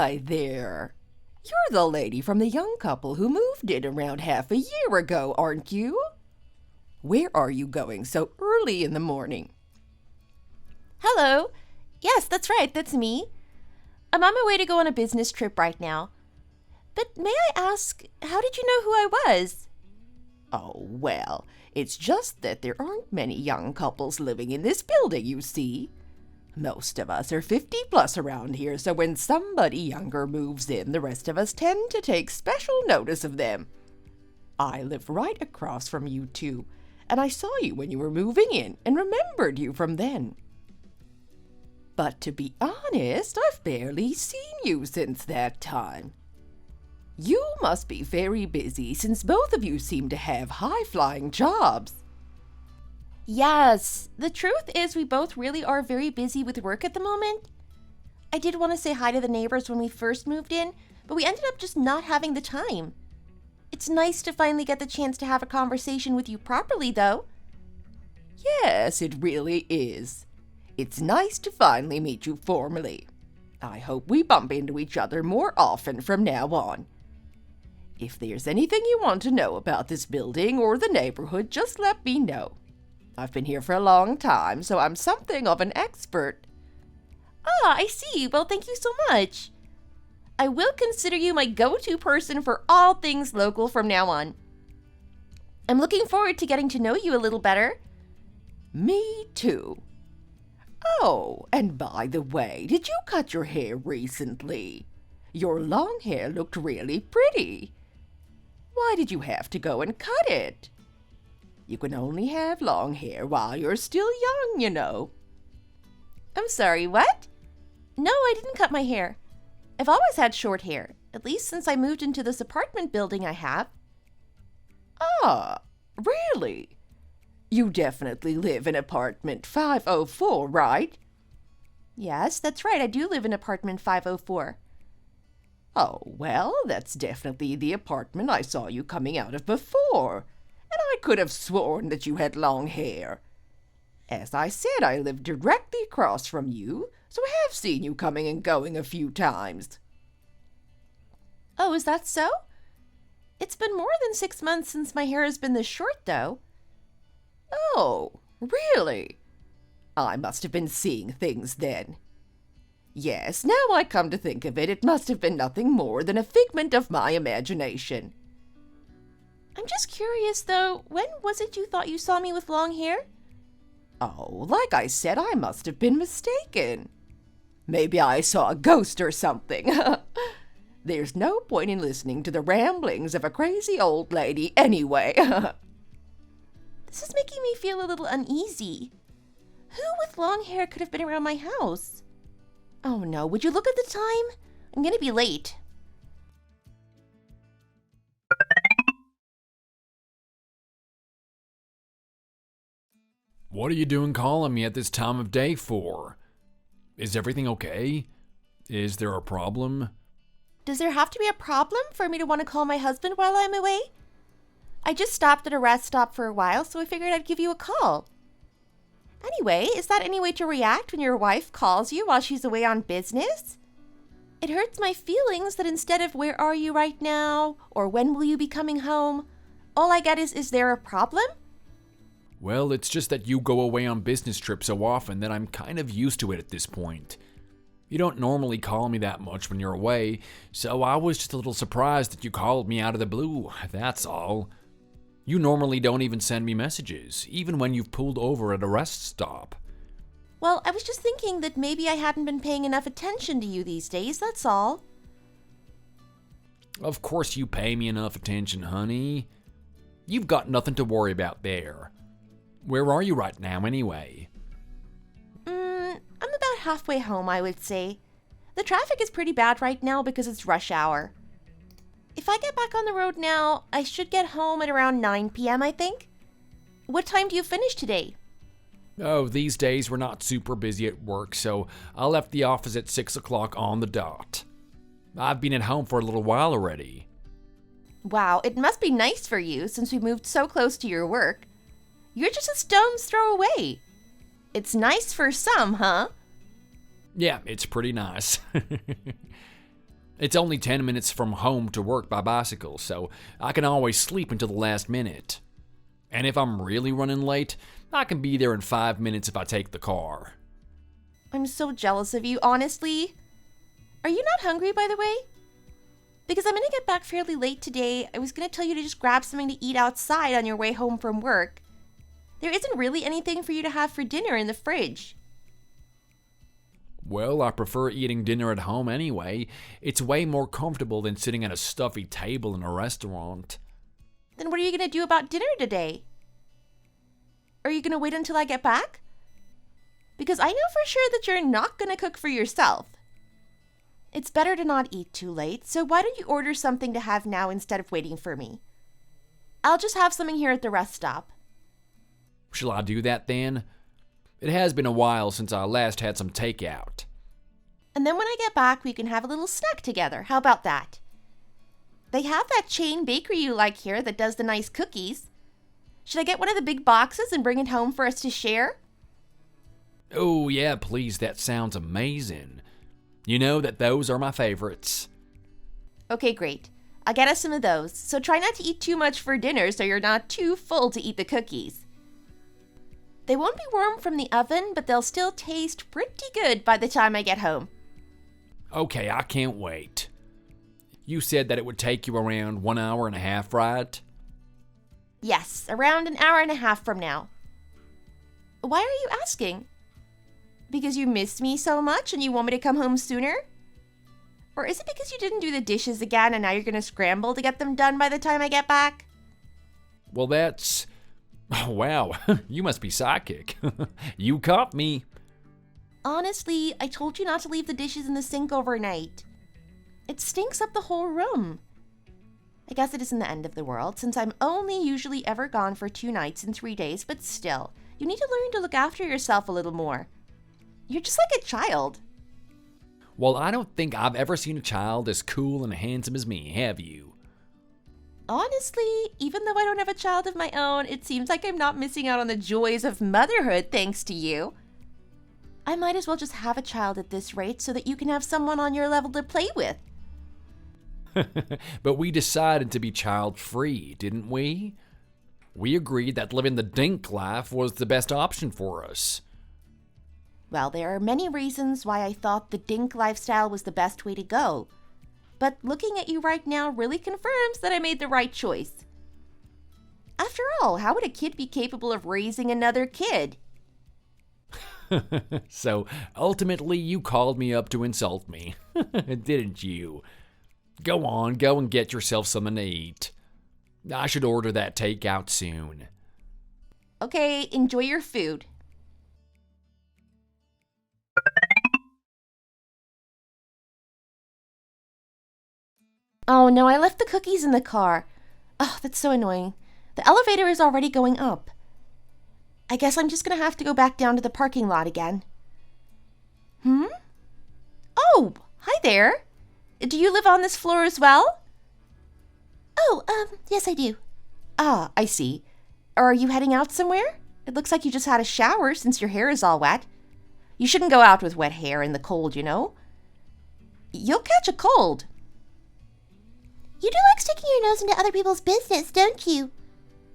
Hi there. You're the lady from the young couple who moved in around half a year ago, aren't you? Where are you going so early in the morning? Hello. Yes, that's right, that's me. I'm on my way to go on a business trip right now. But may I ask, how did you know who I was? Oh, well, it's just that there aren't many young couples living in this building, you see. Most of us are 50 plus around here, so when somebody younger moves in, the rest of us tend to take special notice of them. I live right across from you two, and I saw you when you were moving in and remembered you from then. But to be honest, I've barely seen you since that time. You must be very busy since both of you seem to have high-flying jobs. Yes, the truth is we both really are very busy with work at the moment. I did want to say hi to the neighbors when we first moved in, but we ended up just not having the time. It's nice to finally get the chance to have a conversation with you properly, though. Yes, it really is. It's nice to finally meet you formally. I hope we bump into each other more often from now on. If there's anything you want to know about this building or the neighborhood, just let me know. I've been here for a long time, so I'm something of an expert. Ah, I see. Well, thank you so much. I will consider you my go-to person for all things local from now on. I'm looking forward to getting to know you a little better. Me too. Oh, and by the way, did you cut your hair recently? Your long hair looked really pretty. Why did you have to go and cut it? You can only have long hair while you're still young, you know. I'm sorry, what? No, I didn't cut my hair. I've always had short hair, at least since I moved into this apartment building I have. Ah, really? You definitely live in apartment 504, right? Yes, that's right, I do live in apartment 504. Oh, well, that's definitely the apartment I saw you coming out of before. And I could have sworn that you had long hair. As I said, I live directly across from you, so I have seen you coming and going a few times. Oh, is that so? It's been more than 6 months since my hair has been this short, though. Oh, really? I must have been seeing things then. Yes, now I come to think of it, it must have been nothing more than a figment of my imagination. I'm just curious, though, when was it you thought you saw me with long hair? Oh, like I said, I must have been mistaken. Maybe I saw a ghost or something. There's no point in listening to the ramblings of a crazy old lady anyway. This is making me feel a little uneasy. Who with long hair could have been around my house? Oh no, would you look at the time? I'm gonna be late. What are you doing calling me at this time of day for? Is everything okay? Is there a problem? Does there have to be a problem for me to want to call my husband while I'm away? I just stopped at a rest stop for a while, so I figured I'd give you a call. Anyway, is that any way to react when your wife calls you while she's away on business? It hurts my feelings that instead of "where are you right now?" or "when will you be coming home?" all I get is there a problem? Well, it's just that you go away on business trips so often that I'm kind of used to it at this point. You don't normally call me that much when you're away, so I was just a little surprised that you called me out of the blue, that's all. You normally don't even send me messages, even when you've pulled over at a rest stop. Well, I was just thinking that maybe I hadn't been paying enough attention to you these days, that's all. Of course you pay me enough attention, honey. You've got nothing to worry about there. Where are you right now, anyway? I'm about halfway home, I would say. The traffic is pretty bad right now because it's rush hour. If I get back on the road now, I should get home at around 9 p.m., I think. What time do you finish today? Oh, these days we're not super busy at work, so I left the office at 6 o'clock on the dot. I've been at home for a little while already. Wow, it must be nice for you since we moved so close to your work. You're just a stone's throw away. It's nice for some, huh? Yeah, it's pretty nice. It's only 10 minutes from home to work by bicycle, so I can always sleep until the last minute. And if I'm really running late, I can be there in 5 minutes if I take the car. I'm so jealous of you, honestly. Are you not hungry, by the way? Because I'm going to get back fairly late today. I was going to tell you to just grab something to eat outside on your way home from work. There isn't really anything for you to have for dinner in the fridge. Well, I prefer eating dinner at home anyway. It's way more comfortable than sitting at a stuffy table in a restaurant. Then what are you going to do about dinner today? Are you going to wait until I get back? Because I know for sure that you're not going to cook for yourself. It's better to not eat too late, so why don't you order something to have now instead of waiting for me? I'll just have something here at the rest stop. Shall I do that then? It has been a while since I last had some takeout. And then when I get back, we can have a little snack together. How about that? They have that chain bakery you like here that does the nice cookies. Should I get one of the big boxes and bring it home for us to share? Oh yeah, please, that sounds amazing. You know that those are my favorites. Okay, great. I'll get us some of those. So try not to eat too much for dinner so you're not too full to eat the cookies. They won't be warm from the oven, but they'll still taste pretty good by the time I get home. Okay, I can't wait. You said that it would take you around 1 hour and a half, right? Yes, around an hour and a half from now. Why are you asking? Because you miss me so much and you want me to come home sooner? Or is it because you didn't do the dishes again and now you're going to scramble to get them done by the time I get back? Well, that's... Oh, wow, you must be psychic. You caught me. Honestly, I told you not to leave the dishes in the sink overnight. It stinks up the whole room. I guess it isn't the end of the world, since I'm only usually ever gone for 2 nights and 3 days, but still, you need to learn to look after yourself a little more. You're just like a child. Well, I don't think I've ever seen a child as cool and handsome as me, have you? Honestly, even though I don't have a child of my own, it seems like I'm not missing out on the joys of motherhood thanks to you. I might as well just have a child at this rate so that you can have someone on your level to play with. But we decided to be child-free, didn't we? We agreed that living the dink life was the best option for us. Well, there are many reasons why I thought the dink lifestyle was the best way to go. But looking at you right now really confirms that I made the right choice. After all, how would a kid be capable of raising another kid? So, ultimately, you called me up to insult me, didn't you? Go on, go and get yourself something to eat. I should order that takeout soon. Okay, enjoy your food. Oh no, I left the cookies in the car. Oh, that's so annoying. The elevator is already going up. I guess I'm just gonna have to go back down to the parking lot again. Oh, hi there. Do you live on this floor as well? Oh, yes I do. Ah, I see. Are you heading out somewhere? It looks like you just had a shower since your hair is all wet. You shouldn't go out with wet hair in the cold, you know. You'll catch a cold. You do like sticking your nose into other people's business, don't you?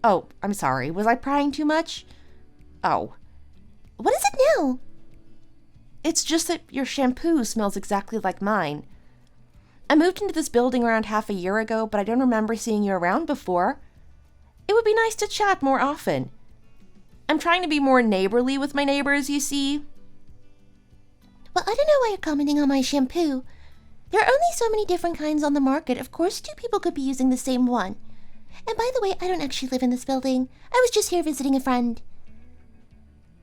Oh, I'm sorry. Was I prying too much? Oh. What is it now? It's just that your shampoo smells exactly like mine. I moved into this building around half a year ago, but I don't remember seeing you around before. It would be nice to chat more often. I'm trying to be more neighborly with my neighbors, you see. Well, I don't know why you're commenting on my shampoo. There are only so many different kinds on the market. Of course, 2 people could be using the same one. And by the way, I don't actually live in this building. I was just here visiting a friend.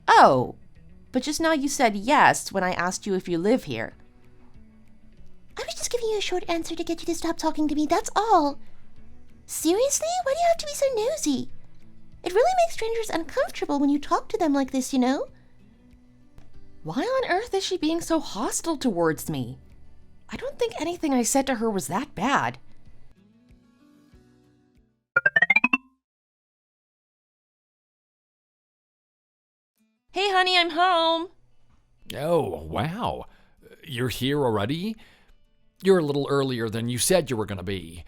Oh, but just now you said yes when I asked you if you live here. I was just giving you a short answer to get you to stop talking to me, that's all. Seriously? Why do you have to be so nosy? It really makes strangers uncomfortable when you talk to them like this, you know? Why on earth is she being so hostile towards me? I don't think anything I said to her was that bad. Hey, honey, I'm home. Oh, wow. You're here already? You're a little earlier than you said you were going to be.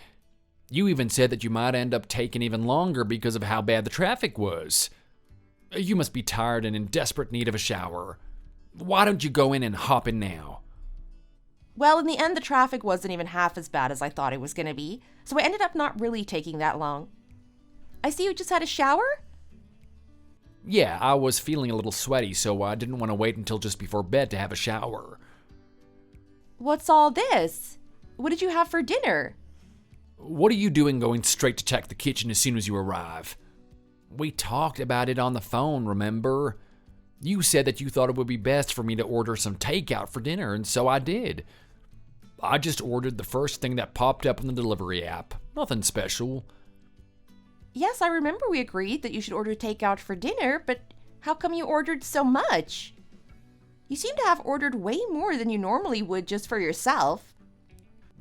You even said that you might end up taking even longer because of how bad the traffic was. You must be tired and in desperate need of a shower. Why don't you go in and hop in now? Well, in the end, the traffic wasn't even half as bad as I thought it was going to be, so I ended up not really taking that long. I see you just had a shower? Yeah, I was feeling a little sweaty, so I didn't want to wait until just before bed to have a shower. What's all this? What did you have for dinner? What are you doing going straight to check the kitchen as soon as you arrive? We talked about it on the phone, remember? You said that you thought it would be best for me to order some takeout for dinner, and so I did. I just ordered the first thing that popped up in the delivery app. Nothing special. Yes, I remember we agreed that you should order takeout for dinner, but how come you ordered so much? You seem to have ordered way more than you normally would just for yourself.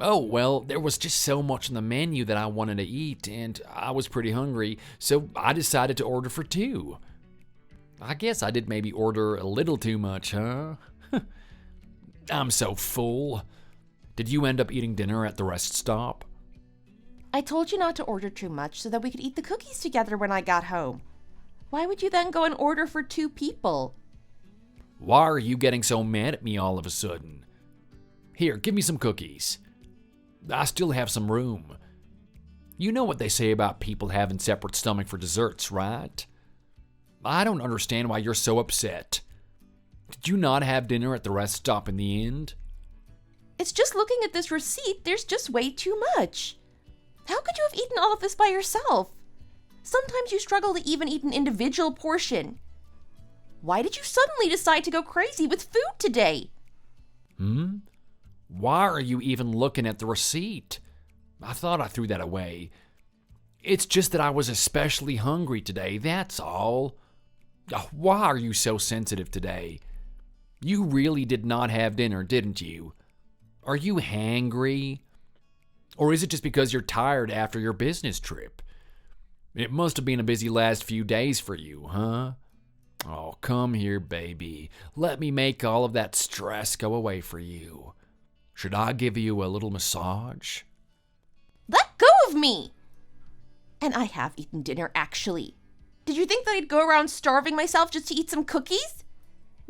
Oh, well, there was just so much on the menu that I wanted to eat, and I was pretty hungry, so I decided to order for two. I guess I did maybe order a little too much, huh? I'm so full. Did you end up eating dinner at the rest stop? I told you not to order too much so that we could eat the cookies together when I got home. Why would you then go and order for 2 people? Why are you getting so mad at me all of a sudden? Here, give me some cookies. I still have some room. You know what they say about people having separate stomach for desserts, right? I don't understand why you're so upset. Did you not have dinner at the rest stop in the end? It's just looking at this receipt, there's just way too much. How could you have eaten all of this by yourself? Sometimes you struggle to even eat an individual portion. Why did you suddenly decide to go crazy with food today? Why are you even looking at the receipt? I thought I threw that away. It's just that I was especially hungry today, that's all. Why are you so sensitive today? You really did not have dinner, didn't you? Are you hangry? Or is it just because you're tired after your business trip? It must have been a busy last few days for you, huh? Oh, come here, baby. Let me make all of that stress go away for you. Should I give you a little massage? Let go of me! And I have eaten dinner, actually. Did you think that I'd go around starving myself just to eat some cookies?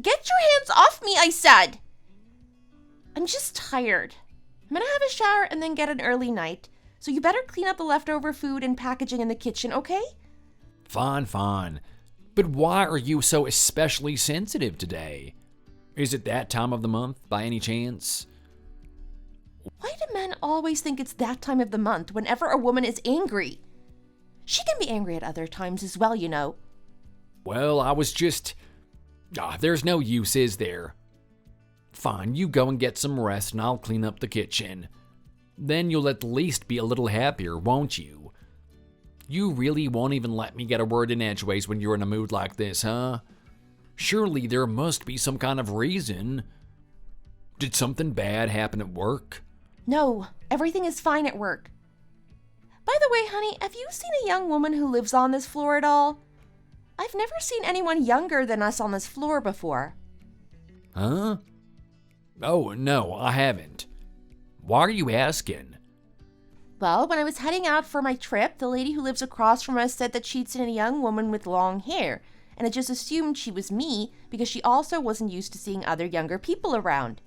Get your hands off me, I said! I'm just tired. I'm gonna have a shower and then get an early night, so you better clean up the leftover food and packaging in the kitchen, okay? Fine. But why are you so especially sensitive today? Is it that time of the month, by any chance? Why do men always think it's that time of the month whenever a woman is angry? She can be angry at other times as well, you know. Well, I was just... there's no use, is there? Fine, you go and get some rest and I'll clean up the kitchen. Then you'll at least be a little happier, won't you? You really won't even let me get a word in edgeways when you're in a mood like this, huh? Surely there must be some kind of reason. Did something bad happen at work? No, everything is fine at work. By the way, honey, have you seen a young woman who lives on this floor at all? I've never seen anyone younger than us on this floor before. Huh? Oh, no, I haven't. Why are you asking? Well, when I was heading out for my trip, the lady who lives across from us said that she'd seen a young woman with long hair, and I just assumed she was me because she also wasn't used to seeing other younger people around.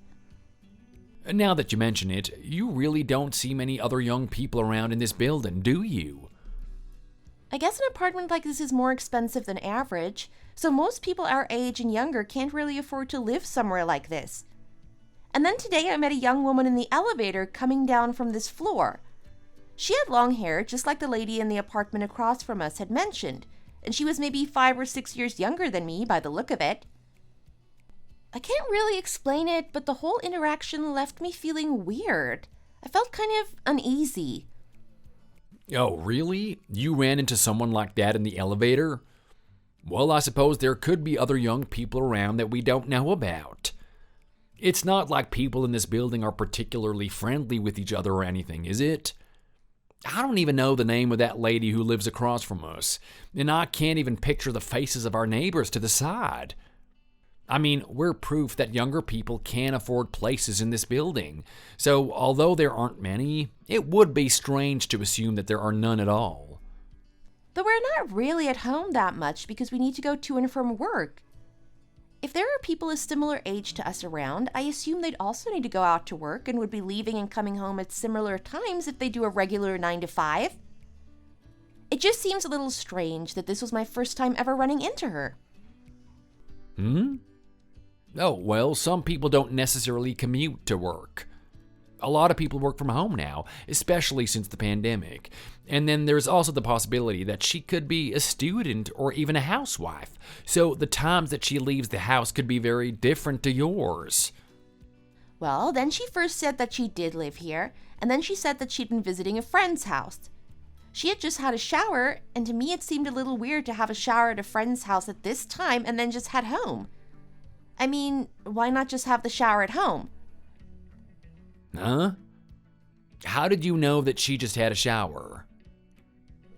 Now that you mention it, you really don't see many other young people around in this building, do you? I guess an apartment like this is more expensive than average, so most people our age and younger can't really afford to live somewhere like this. And then today I met a young woman in the elevator coming down from this floor. She had long hair, just like the lady in the apartment across from us had mentioned, and she was maybe 5 or 6 years younger than me by the look of it. I can't really explain it, but the whole interaction left me feeling weird. I felt kind of uneasy. Oh, really? You ran into someone like that in the elevator? Well, I suppose there could be other young people around that we don't know about. It's not like people in this building are particularly friendly with each other or anything, is it? I don't even know the name of that lady who lives across from us, and I can't even picture the faces of our neighbors to the side. I mean, we're proof that younger people can't afford places in this building. So, although there aren't many, it would be strange to assume that there are none at all. Though we're not really at home that much because we need to go to and from work. If there are people a similar age to us around, I assume they'd also need to go out to work and would be leaving and coming home at similar times if they do a regular 9 to 5. It just seems a little strange that this was my first time ever running into her. Oh, well, some people don't necessarily commute to work. A lot of people work from home now, especially since the pandemic. And then there's also the possibility that she could be a student or even a housewife. So the times that she leaves the house could be very different to yours. Well, then she first said that she did live here, and then she said that she'd been visiting a friend's house. She had just had a shower, and to me it seemed a little weird to have a shower at a friend's house at this time and then just head home. I mean, why not just have the shower at home? Huh? How did you know that she just had a shower?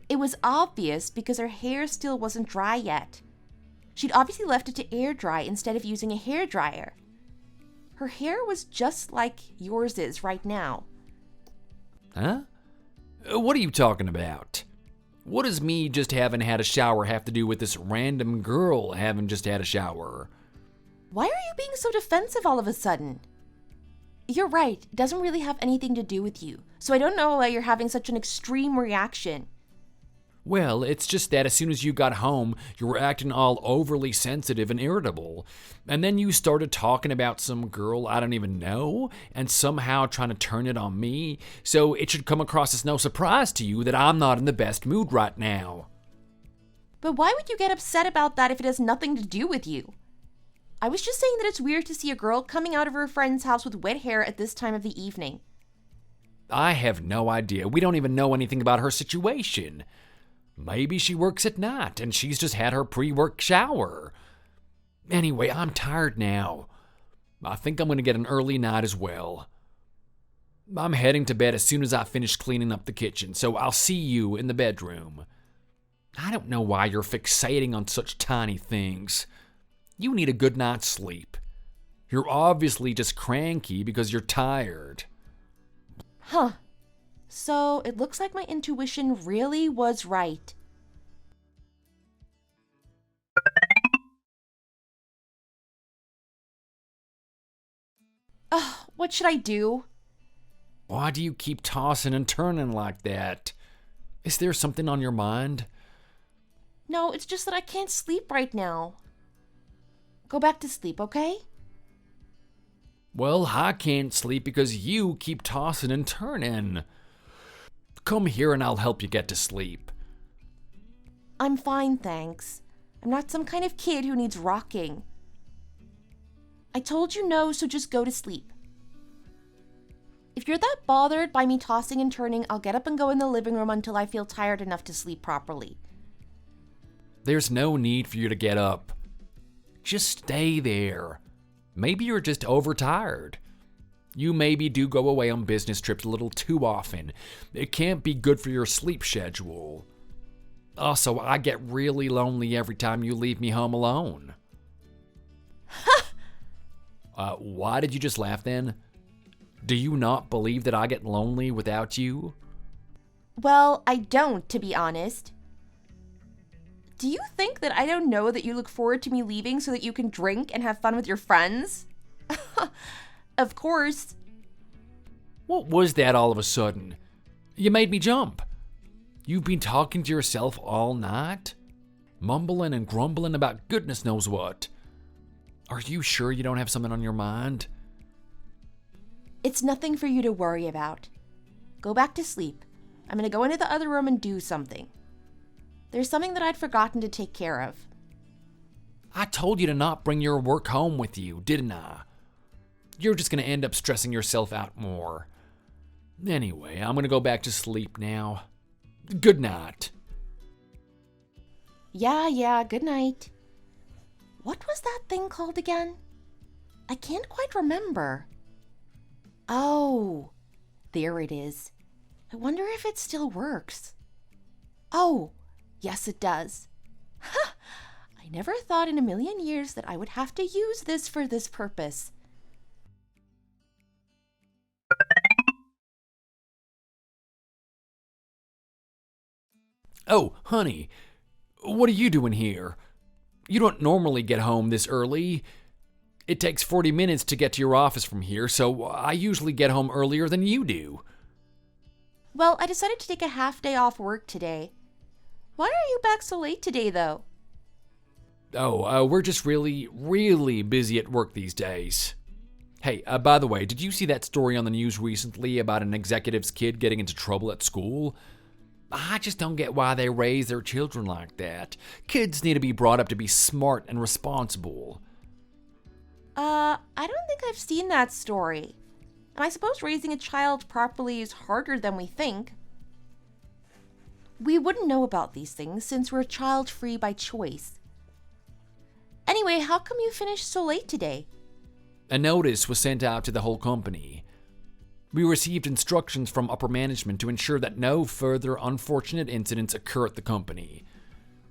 It was obvious because her hair still wasn't dry yet. She'd obviously left it to air dry instead of using a hairdryer. Her hair was just like yours is right now. Huh? What are you talking about? What does me just having had a shower have to do with this random girl having just had a shower? Why are you being so defensive all of a sudden? You're right, it doesn't really have anything to do with you, so I don't know why you're having such an extreme reaction. Well, it's just that as soon as you got home, you were acting all overly sensitive and irritable. And then you started talking about some girl I don't even know, and somehow trying to turn it on me, so it should come across as no surprise to you that I'm not in the best mood right now. But why would you get upset about that if it has nothing to do with you? I was just saying that it's weird to see a girl coming out of her friend's house with wet hair at this time of the evening. I have no idea. We don't even know anything about her situation. Maybe she works at night and she's just had her pre-work shower. Anyway, I'm tired now. I think I'm going to get an early night as well. I'm heading to bed as soon as I finish cleaning up the kitchen, so I'll see you in the bedroom. I don't know why you're fixating on such tiny things. You need a good night's sleep. You're obviously just cranky because you're tired. Huh. So it looks like my intuition really was right. Ugh, what should I do? Why do you keep tossing and turning like that? Is there something on your mind? No, it's just that I can't sleep right now. Go back to sleep, okay? Well, I can't sleep because you keep tossing and turning. Come here and I'll help you get to sleep. I'm fine, thanks. I'm not some kind of kid who needs rocking. I told you no, so just go to sleep. If you're that bothered by me tossing and turning, I'll get up and go in the living room until I feel tired enough to sleep properly. There's no need for you to get up. Just stay there. Maybe you're just overtired. You maybe do go away on business trips a little too often. It can't be good for your sleep schedule. Also, I get really lonely every time you leave me home alone. Why did you just laugh then? Do you not believe that I get lonely without you? Well, I don't, to be honest. Do you think that I don't know that you look forward to me leaving so that you can drink and have fun with your friends? Of course. What was that all of a sudden? You made me jump. You've been talking to yourself all night? Mumbling and grumbling about goodness knows what. Are you sure you don't have something on your mind? It's nothing for you to worry about. Go back to sleep. I'm going to go into the other room and do something. There's something that I'd forgotten to take care of. I told you to not bring your work home with you, didn't I? You're just going to end up stressing yourself out more. Anyway, I'm going to go back to sleep now. Good night. Yeah, good night. What was that thing called again? I can't quite remember. Oh, there it is. I wonder if it still works. Oh, yes it does. Ha! I I never thought in a million years that I would have to use this for this purpose. Oh, honey, what are you doing here? You don't normally get home this early. It takes 40 minutes to get to your office from here, so I usually get home earlier than you do. Well, I decided to take a half day off work today. Why are you back so late today, though? Oh, we're just really busy at work these days. Hey, by the way, did you see that story on the news recently about an executive's kid getting into trouble at school? I just don't get why they raise their children like that. Kids need to be brought up to be smart and responsible. I don't think I've seen that story. And I suppose raising a child properly is harder than we think. We wouldn't know about these things since we're child-free by choice. Anyway, how come you finished so late today? A notice was sent out to the whole company. We received instructions from upper management to ensure that no further unfortunate incidents occur at the company.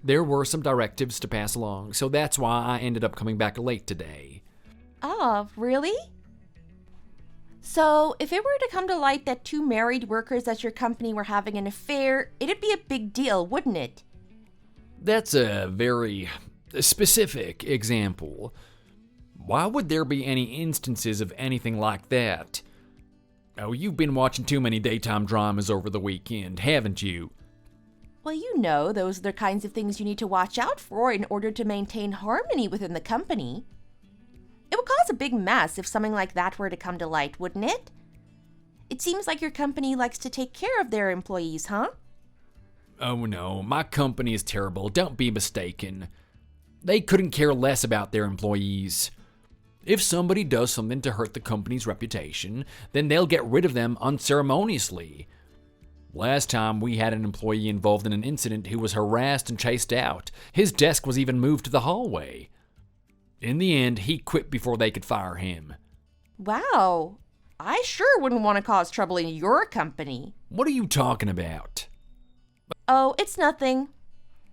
There were some directives to pass along, so that's why I ended up coming back late today. Oh, really? So, if it were to come to light that two married workers at your company were having an affair, it'd be a big deal, wouldn't it? That's a very specific example. Why would there be any instances of anything like that? Oh, you've been watching too many daytime dramas over the weekend, haven't you? Well, you know, those are the kinds of things you need to watch out for in order to maintain harmony within the company. It would cause a big mess if something like that were to come to light, wouldn't it? It seems like your company likes to take care of their employees, huh? Oh no, my company is terrible, don't be mistaken. They couldn't care less about their employees. If somebody does something to hurt the company's reputation, then they'll get rid of them unceremoniously. Last time we had an employee involved in an incident who was harassed and chased out. His desk was even moved to the hallway. In the end, he quit before they could fire him. Wow, I sure wouldn't want to cause trouble in your company. What are you talking about? Oh, it's nothing.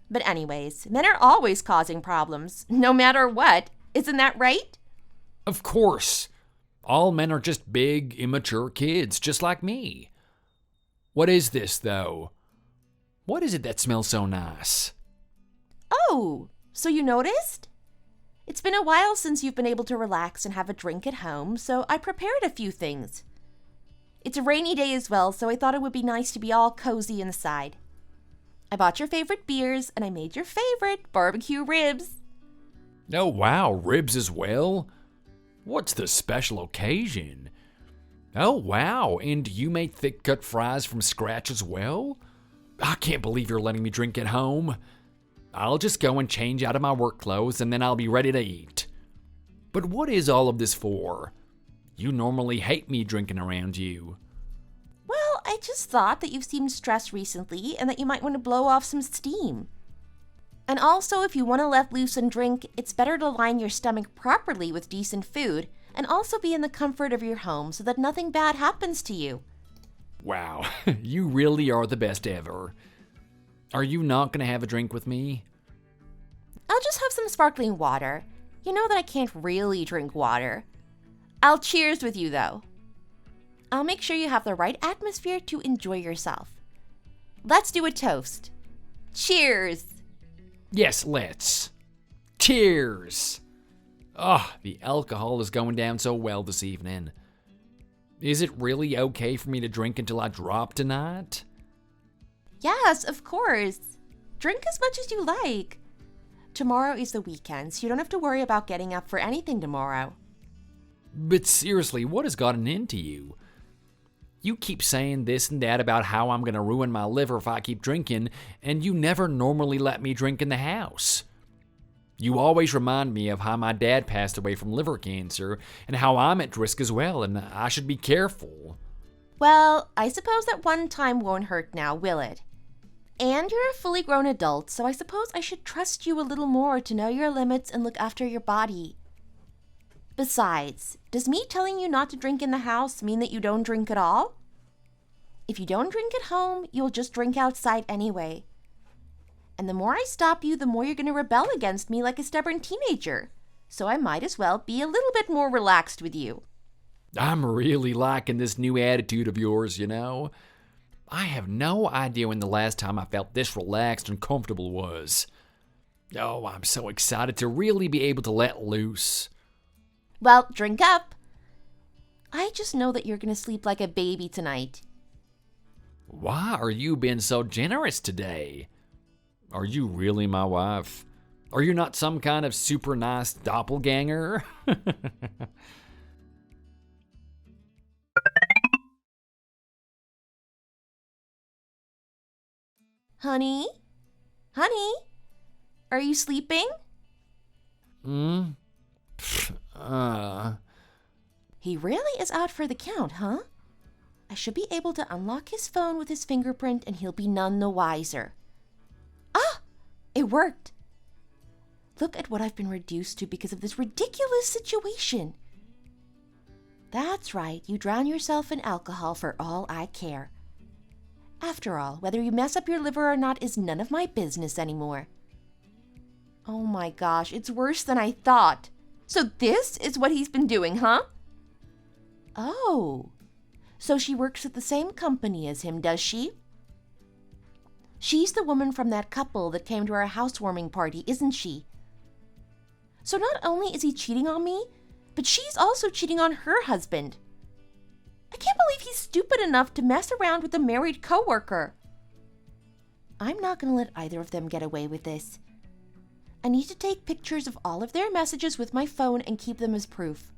But anyways, men are always causing problems, no matter what. Isn't that right? Of course. All men are just big, immature kids, just like me. What is this, though? What is it that smells so nice? Oh, so you noticed? It's been a while since you've been able to relax and have a drink at home, so I prepared a few things. It's a rainy day as well, so I thought it would be nice to be all cozy inside. I bought your favorite beers, and I made your favorite barbecue ribs. Oh, wow, ribs as well? What's the special occasion? Oh, wow, and you made thick-cut fries from scratch as well? I can't believe you're letting me drink at home. I'll just go and change out of my work clothes, and then I'll be ready to eat. But what is all of this for? You normally hate me drinking around you. Well, I just thought that you've seemed stressed recently, and that you might want to blow off some steam. And also, if you want to let loose and drink, it's better to line your stomach properly with decent food, and also be in the comfort of your home so that nothing bad happens to you. Wow, you really are the best ever. Are you not going to have a drink with me? I'll just have some sparkling water. You know that I can't really drink water. I'll cheers with you, though. I'll make sure you have the right atmosphere to enjoy yourself. Let's do a toast. Cheers! Yes, let's. Cheers! Ah, the alcohol is going down so well this evening. Is it really okay for me to drink until I drop tonight? Yes, of course. Drink as much as you like. Tomorrow is the weekend, so you don't have to worry about getting up for anything tomorrow. But seriously, what has gotten into you? You keep saying this and that about how I'm going to ruin my liver if I keep drinking, and you never normally let me drink in the house. You always remind me of how my dad passed away from liver cancer, and how I'm at risk as well, and I should be careful. Well, I suppose that one time won't hurt now, will it? And you're a fully grown adult, so I suppose I should trust you a little more to know your limits and look after your body. Besides, does me telling you not to drink in the house mean that you don't drink at all? If you don't drink at home, you'll just drink outside anyway. And the more I stop you, the more you're going to rebel against me like a stubborn teenager. So I might as well be a little bit more relaxed with you. I'm really liking this new attitude of yours, you know. I have no idea when the last time I felt this relaxed and comfortable was. Oh, I'm so excited to really be able to let loose. Well, drink up. I just know that you're going to sleep like a baby tonight. Why are you being so generous today? Are you really my wife? Are you not some kind of super nice doppelganger? Honey? Honey? Are you sleeping? He really is out for the count, huh? I should be able to unlock his phone with his fingerprint and he'll be none the wiser. Ah! It worked! Look at what I've been reduced to because of this ridiculous situation. That's right, you drown yourself in alcohol for all I care. After all, whether you mess up your liver or not is none of my business anymore. Oh my gosh, it's worse than I thought. So this is what he's been doing, huh? Oh, so she works at the same company as him, does she? She's the woman from that couple that came to our housewarming party, isn't she? So not only is he cheating on me, but she's also cheating on her husband. I can't believe he's stupid enough to mess around with a married coworker. I'm not going to let either of them get away with this. I need to take pictures of all of their messages with my phone and keep them as proof.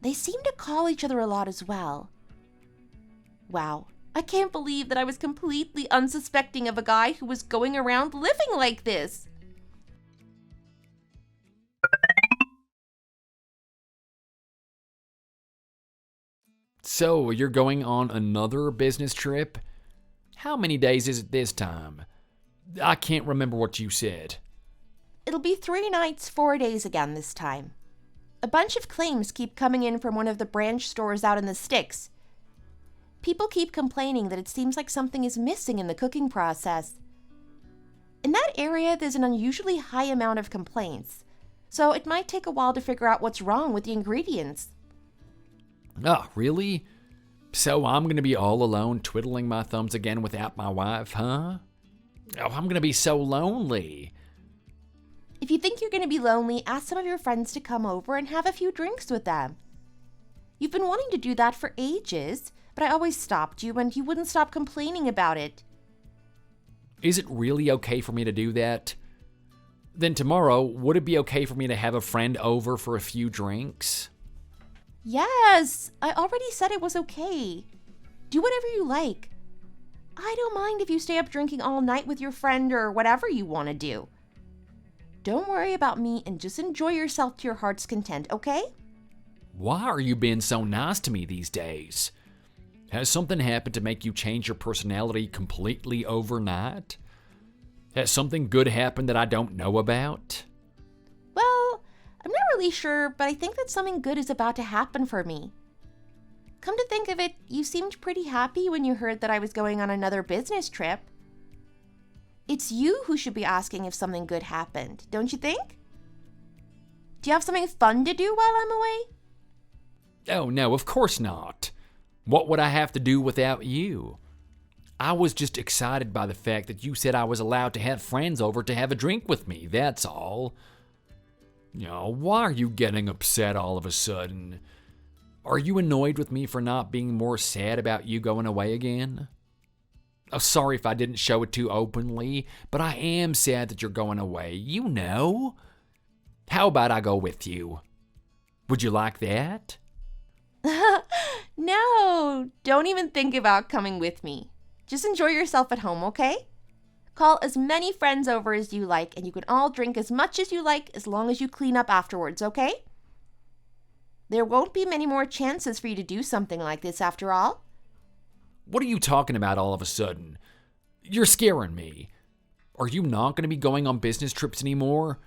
They seem to call each other a lot as well. Wow, I can't believe that I was completely unsuspecting of a guy who was going around living like this. So, you're going on another business trip? How many days is it this time? I can't remember what you said. It'll be 3 nights, 4 days again this time. A bunch of claims keep coming in from one of the branch stores out in the sticks. People keep complaining that it seems like something is missing in the cooking process. In that area, there's an unusually high amount of complaints, so it might take a while to figure out what's wrong with the ingredients. Oh, really? So I'm gonna be all alone twiddling my thumbs again without my wife, huh? Oh, I'm gonna be so lonely. If you think you're going to be lonely, ask some of your friends to come over and have a few drinks with them. You've been wanting to do that for ages, but I always stopped you and you wouldn't stop complaining about it. Is it really okay for me to do that? Then tomorrow, would it be okay for me to have a friend over for a few drinks? Yes, I already said it was okay. Do whatever you like. I don't mind if you stay up drinking all night with your friend or whatever you want to do. Don't worry about me and just enjoy yourself to your heart's content, okay? Why are you being so nice to me these days? Has something happened to make you change your personality completely overnight? Has something good happened that I don't know about? Well, I'm not really sure, but I think that something good is about to happen for me. Come to think of it, you seemed pretty happy when you heard that I was going on another business trip. It's you who should be asking if something good happened, don't you think? Do you have something fun to do while I'm away? Oh, no, of course not. What would I have to do without you? I was just excited by the fact that you said I was allowed to have friends over to have a drink with me, that's all. You know, why are you getting upset all of a sudden? Are you annoyed with me for not being more sad about you going away again? Oh, sorry if I didn't show it too openly, but I am sad that you're going away, you know. How about I go with you? Would you like that? No, don't even think about coming with me. Just enjoy yourself at home, okay? Call as many friends over as you like, and you can all drink as much as you like as long as you clean up afterwards, okay? There won't be many more chances for you to do something like this after all. What are you talking about all of a sudden? You're scaring me. Are you not going to be going on business trips anymore?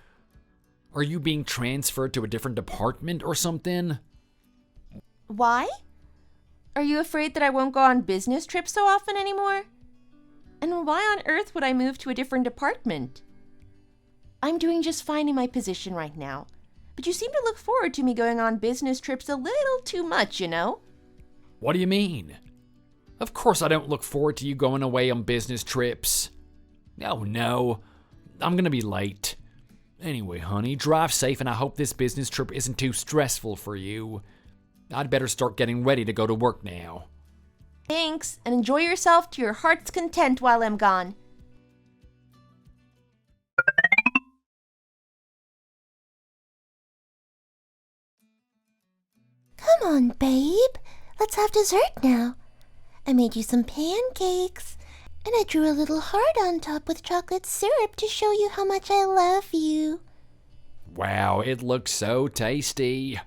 Are you being transferred to a different department or something? Why? Are you afraid that I won't go on business trips so often anymore? And why on earth would I move to a different department? I'm doing just fine in my position right now, but you seem to look forward to me going on business trips a little too much, you know? What do you mean? Of course I don't look forward to you going away on business trips. Oh no, I'm gonna be late. Anyway, honey, drive safe and I hope this business trip isn't too stressful for you. I'd better start getting ready to go to work now. Thanks, and enjoy yourself to your heart's content while I'm gone. Come on, babe. Let's have dessert now. I made you some pancakes, and I drew a little heart on top with chocolate syrup to show you how much I love you. Wow, it looks so tasty.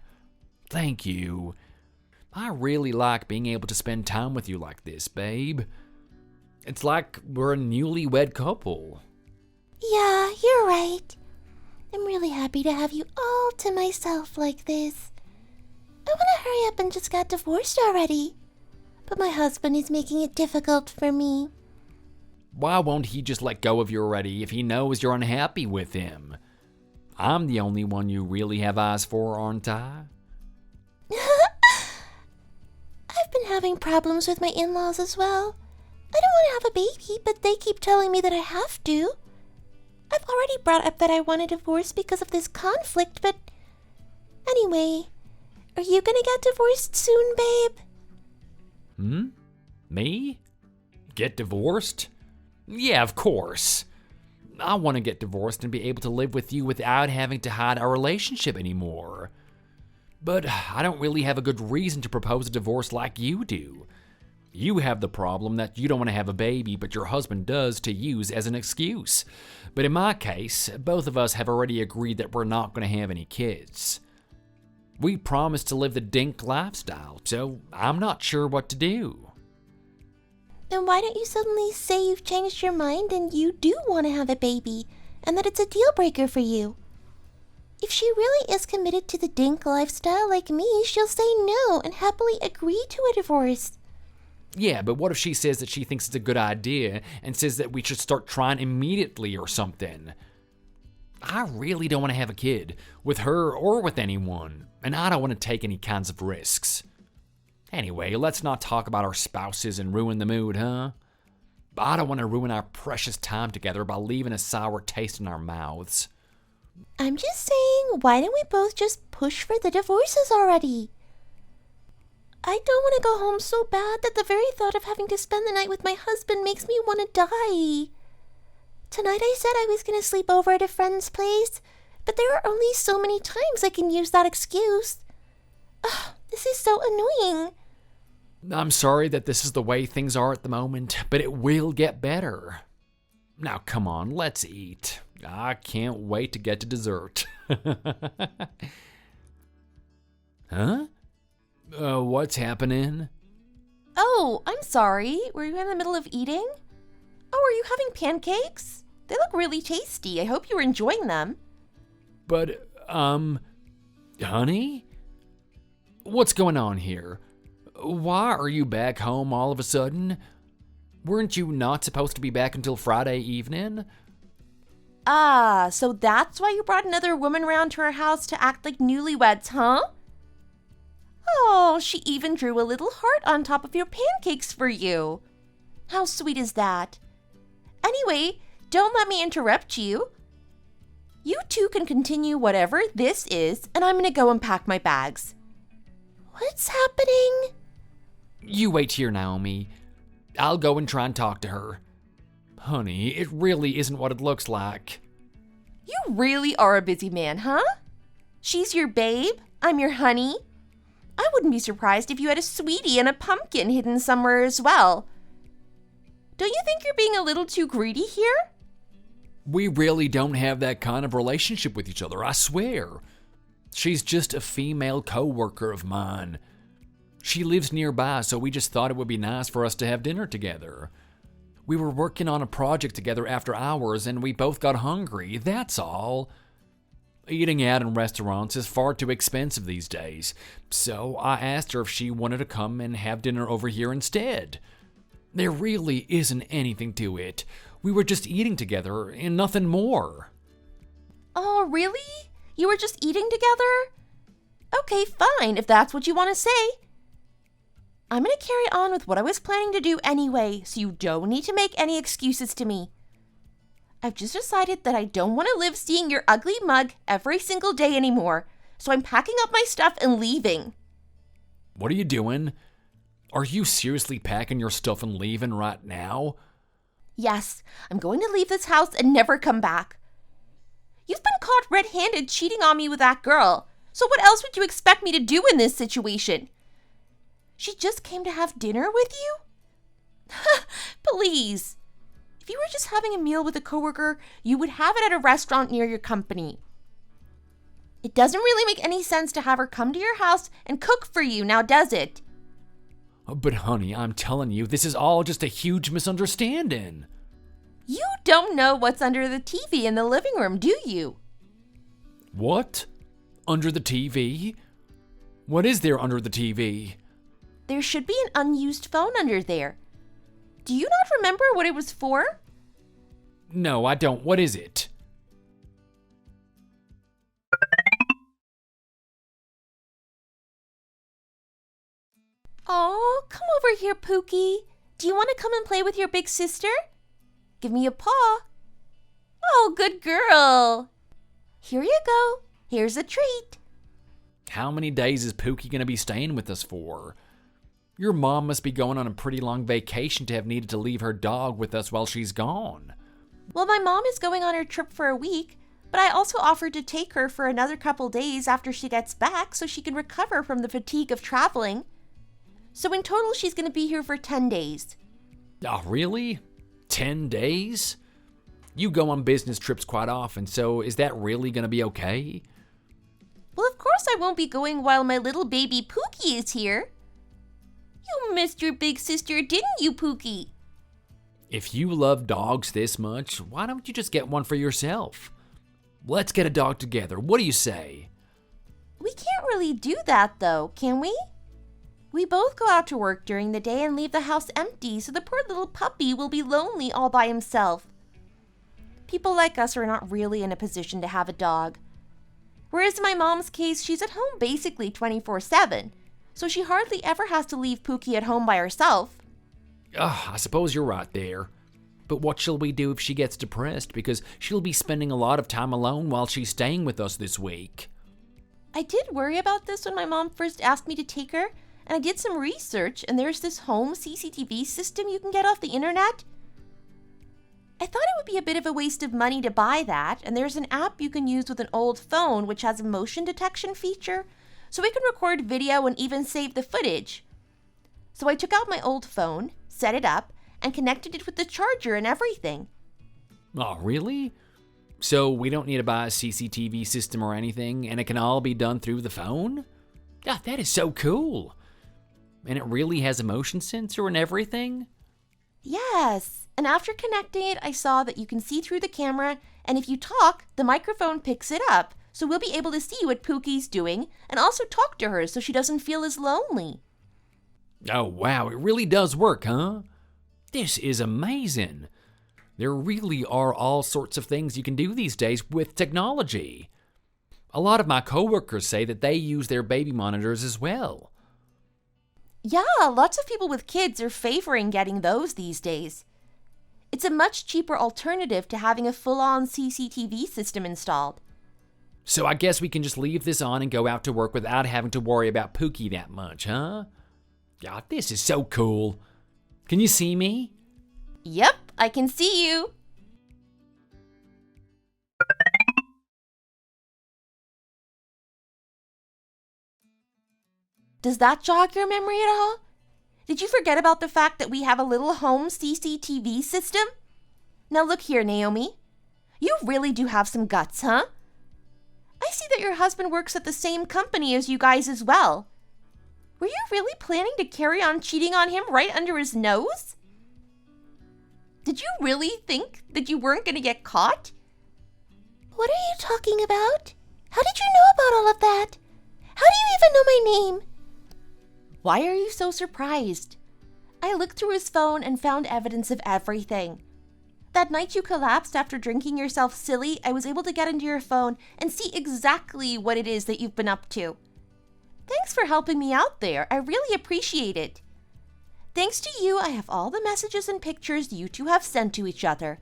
Thank you. I really like being able to spend time with you like this, babe. It's like we're a newlywed couple. Yeah, you're right. I'm really happy to have you all to myself like this. I want to hurry up and just got divorced already, but my husband is making it difficult for me. Why won't he just let go of you already if he knows you're unhappy with him? I'm the only one you really have eyes for, aren't I? I've been having problems with my in-laws as well. I don't want to have a baby, but they keep telling me that I have to. I've already brought up that I want a divorce because of this conflict, but anyway, are you gonna get divorced soon, babe? Me? Get divorced? Yeah, of course. I want to get divorced and be able to live with you without having to hide our relationship anymore. But I don't really have a good reason to propose a divorce like you do. You have the problem that you don't want to have a baby, but your husband does to use as an excuse. But in my case, both of us have already agreed that we're not going to have any kids. We promised to live the dink lifestyle, so I'm not sure what to do. Then why don't you suddenly say you've changed your mind and you do want to have a baby, and that it's a deal breaker for you? If she really is committed to the dink lifestyle like me, she'll say no and happily agree to a divorce. Yeah, but what if she says that she thinks it's a good idea and says that we should start trying immediately or something? I really don't want to have a kid, with her or with anyone, and I don't want to take any kinds of risks. Anyway, let's not talk about our spouses and ruin the mood, huh? I don't want to ruin our precious time together by leaving a sour taste in our mouths. I'm just saying, why don't we both just push for the divorces already? I don't want to go home so bad that the very thought of having to spend the night with my husband makes me want to die. Tonight I said I was going to sleep over at a friend's place, but there are only so many times I can use that excuse. Ugh, this is so annoying. I'm sorry that this is the way things are at the moment, but it will get better. Now come on, let's eat. I can't wait to get to dessert. Huh? What's happening? Oh, I'm sorry. Were you in the middle of eating? Oh, are you having pancakes? They look really tasty. I hope you were enjoying them. But, honey? What's going on here? Why are you back home all of a sudden? Weren't you not supposed to be back until Friday evening? Ah, so that's why you brought another woman round to our house to act like newlyweds, huh? Oh, she even drew a little heart on top of your pancakes for you. How sweet is that? Anyway, don't let me interrupt you. You two can continue whatever this is, and I'm gonna go and pack my bags. What's happening? You wait here, Naomi. I'll go and try and talk to her. Honey, it really isn't what it looks like. You really are a busy man, huh? She's your babe, I'm your honey. I wouldn't be surprised if you had a sweetie and a pumpkin hidden somewhere as well. Don't you think you're being a little too greedy here? We really don't have that kind of relationship with each other, I swear. She's just a female co-worker of mine. She lives nearby, so we just thought it would be nice for us to have dinner together. We were working on a project together after hours, and we both got hungry, that's all. Eating out in restaurants is far too expensive these days, so I asked her if she wanted to come and have dinner over here instead. There really isn't anything to it. We were just eating together and nothing more. Oh, really? You were just eating together? Okay, fine, if that's what you want to say. I'm going to carry on with what I was planning to do anyway, so you don't need to make any excuses to me. I've just decided that I don't want to live seeing your ugly mug every single day anymore, so I'm packing up my stuff and leaving. What are you doing? Are you seriously packing your stuff and leaving right now? Yes, I'm going to leave this house and never come back. You've been caught red-handed cheating on me with that girl, so what else would you expect me to do in this situation? She just came to have dinner with you? Please. If you were just having a meal with a coworker, you would have it at a restaurant near your company. It doesn't really make any sense to have her come to your house and cook for you, now does it? But honey, I'm telling you, this is all just a huge misunderstanding. You don't know what's under the TV in the living room, do you? What? Under the TV? What is there under the TV? There should be an unused phone under there. Do you not remember what it was for? No, I don't. What is it? Oh, come over here, Pookie. Do you want to come and play with your big sister? Give me a paw. Oh, good girl. Here you go. Here's a treat. How many days is Pookie going to be staying with us for? Your mom must be going on a pretty long vacation to have needed to leave her dog with us while she's gone. Well, my mom is going on her trip for a week, but I also offered to take her for another couple days after she gets back so she can recover from the fatigue of traveling. So in total, she's going to be here for 10 days. Oh, really? 10 days? You go on business trips quite often, so is that really going to be okay? Well, of course I won't be going while my little baby Pookie is here. You missed your big sister, didn't you, Pookie? If you love dogs this much, why don't you just get one for yourself? Let's get a dog together. What do you say? We can't really do that, though, can we? We both go out to work during the day and leave the house empty, so the poor little puppy will be lonely all by himself. People like us are not really in a position to have a dog. Whereas in my mom's case, she's at home basically 24/7, so she hardly ever has to leave Pookie at home by herself. I suppose you're right there. But what shall we do if she gets depressed? Because she'll be spending a lot of time alone while she's staying with us this week. I did worry about this when my mom first asked me to take her, and I did some research, and there's this home CCTV system you can get off the internet. I thought it would be a bit of a waste of money to buy that, and there's an app you can use with an old phone which has a motion detection feature, so we can record video and even save the footage. So I took out my old phone, set it up, and connected it with the charger and everything. Oh, really? So we don't need to buy a CCTV system or anything, and it can all be done through the phone? God, that is so cool. And it really has a motion sensor and everything? Yes, and after connecting it, I saw that you can see through the camera, and if you talk, the microphone picks it up, so we'll be able to see what Pookie's doing, and also talk to her so she doesn't feel as lonely. Oh, wow, it really does work, huh? This is amazing. There really are all sorts of things you can do these days with technology. A lot of my coworkers say that they use their baby monitors as well. Yeah, lots of people with kids are favoring getting those these days. It's a much cheaper alternative to having a full-on CCTV system installed. So I guess we can just leave this on and go out to work without having to worry about Pookie that much, huh? God, this is so cool. Can you see me? Yep, I can see you. Does that jog your memory at all? Did you forget about the fact that we have a little home CCTV system? Now look here, Naomi. You really do have some guts, huh? I see that your husband works at the same company as you guys as well. Were you really planning to carry on cheating on him right under his nose? Did you really think that you weren't going to get caught? What are you talking about? How did you know about all of that? How do you even know my name? Why are you so surprised? I looked through his phone and found evidence of everything. That night you collapsed after drinking yourself silly, I was able to get into your phone and see exactly what it is that you've been up to. Thanks for helping me out there. I really appreciate it. Thanks to you, I have all the messages and pictures you two have sent to each other.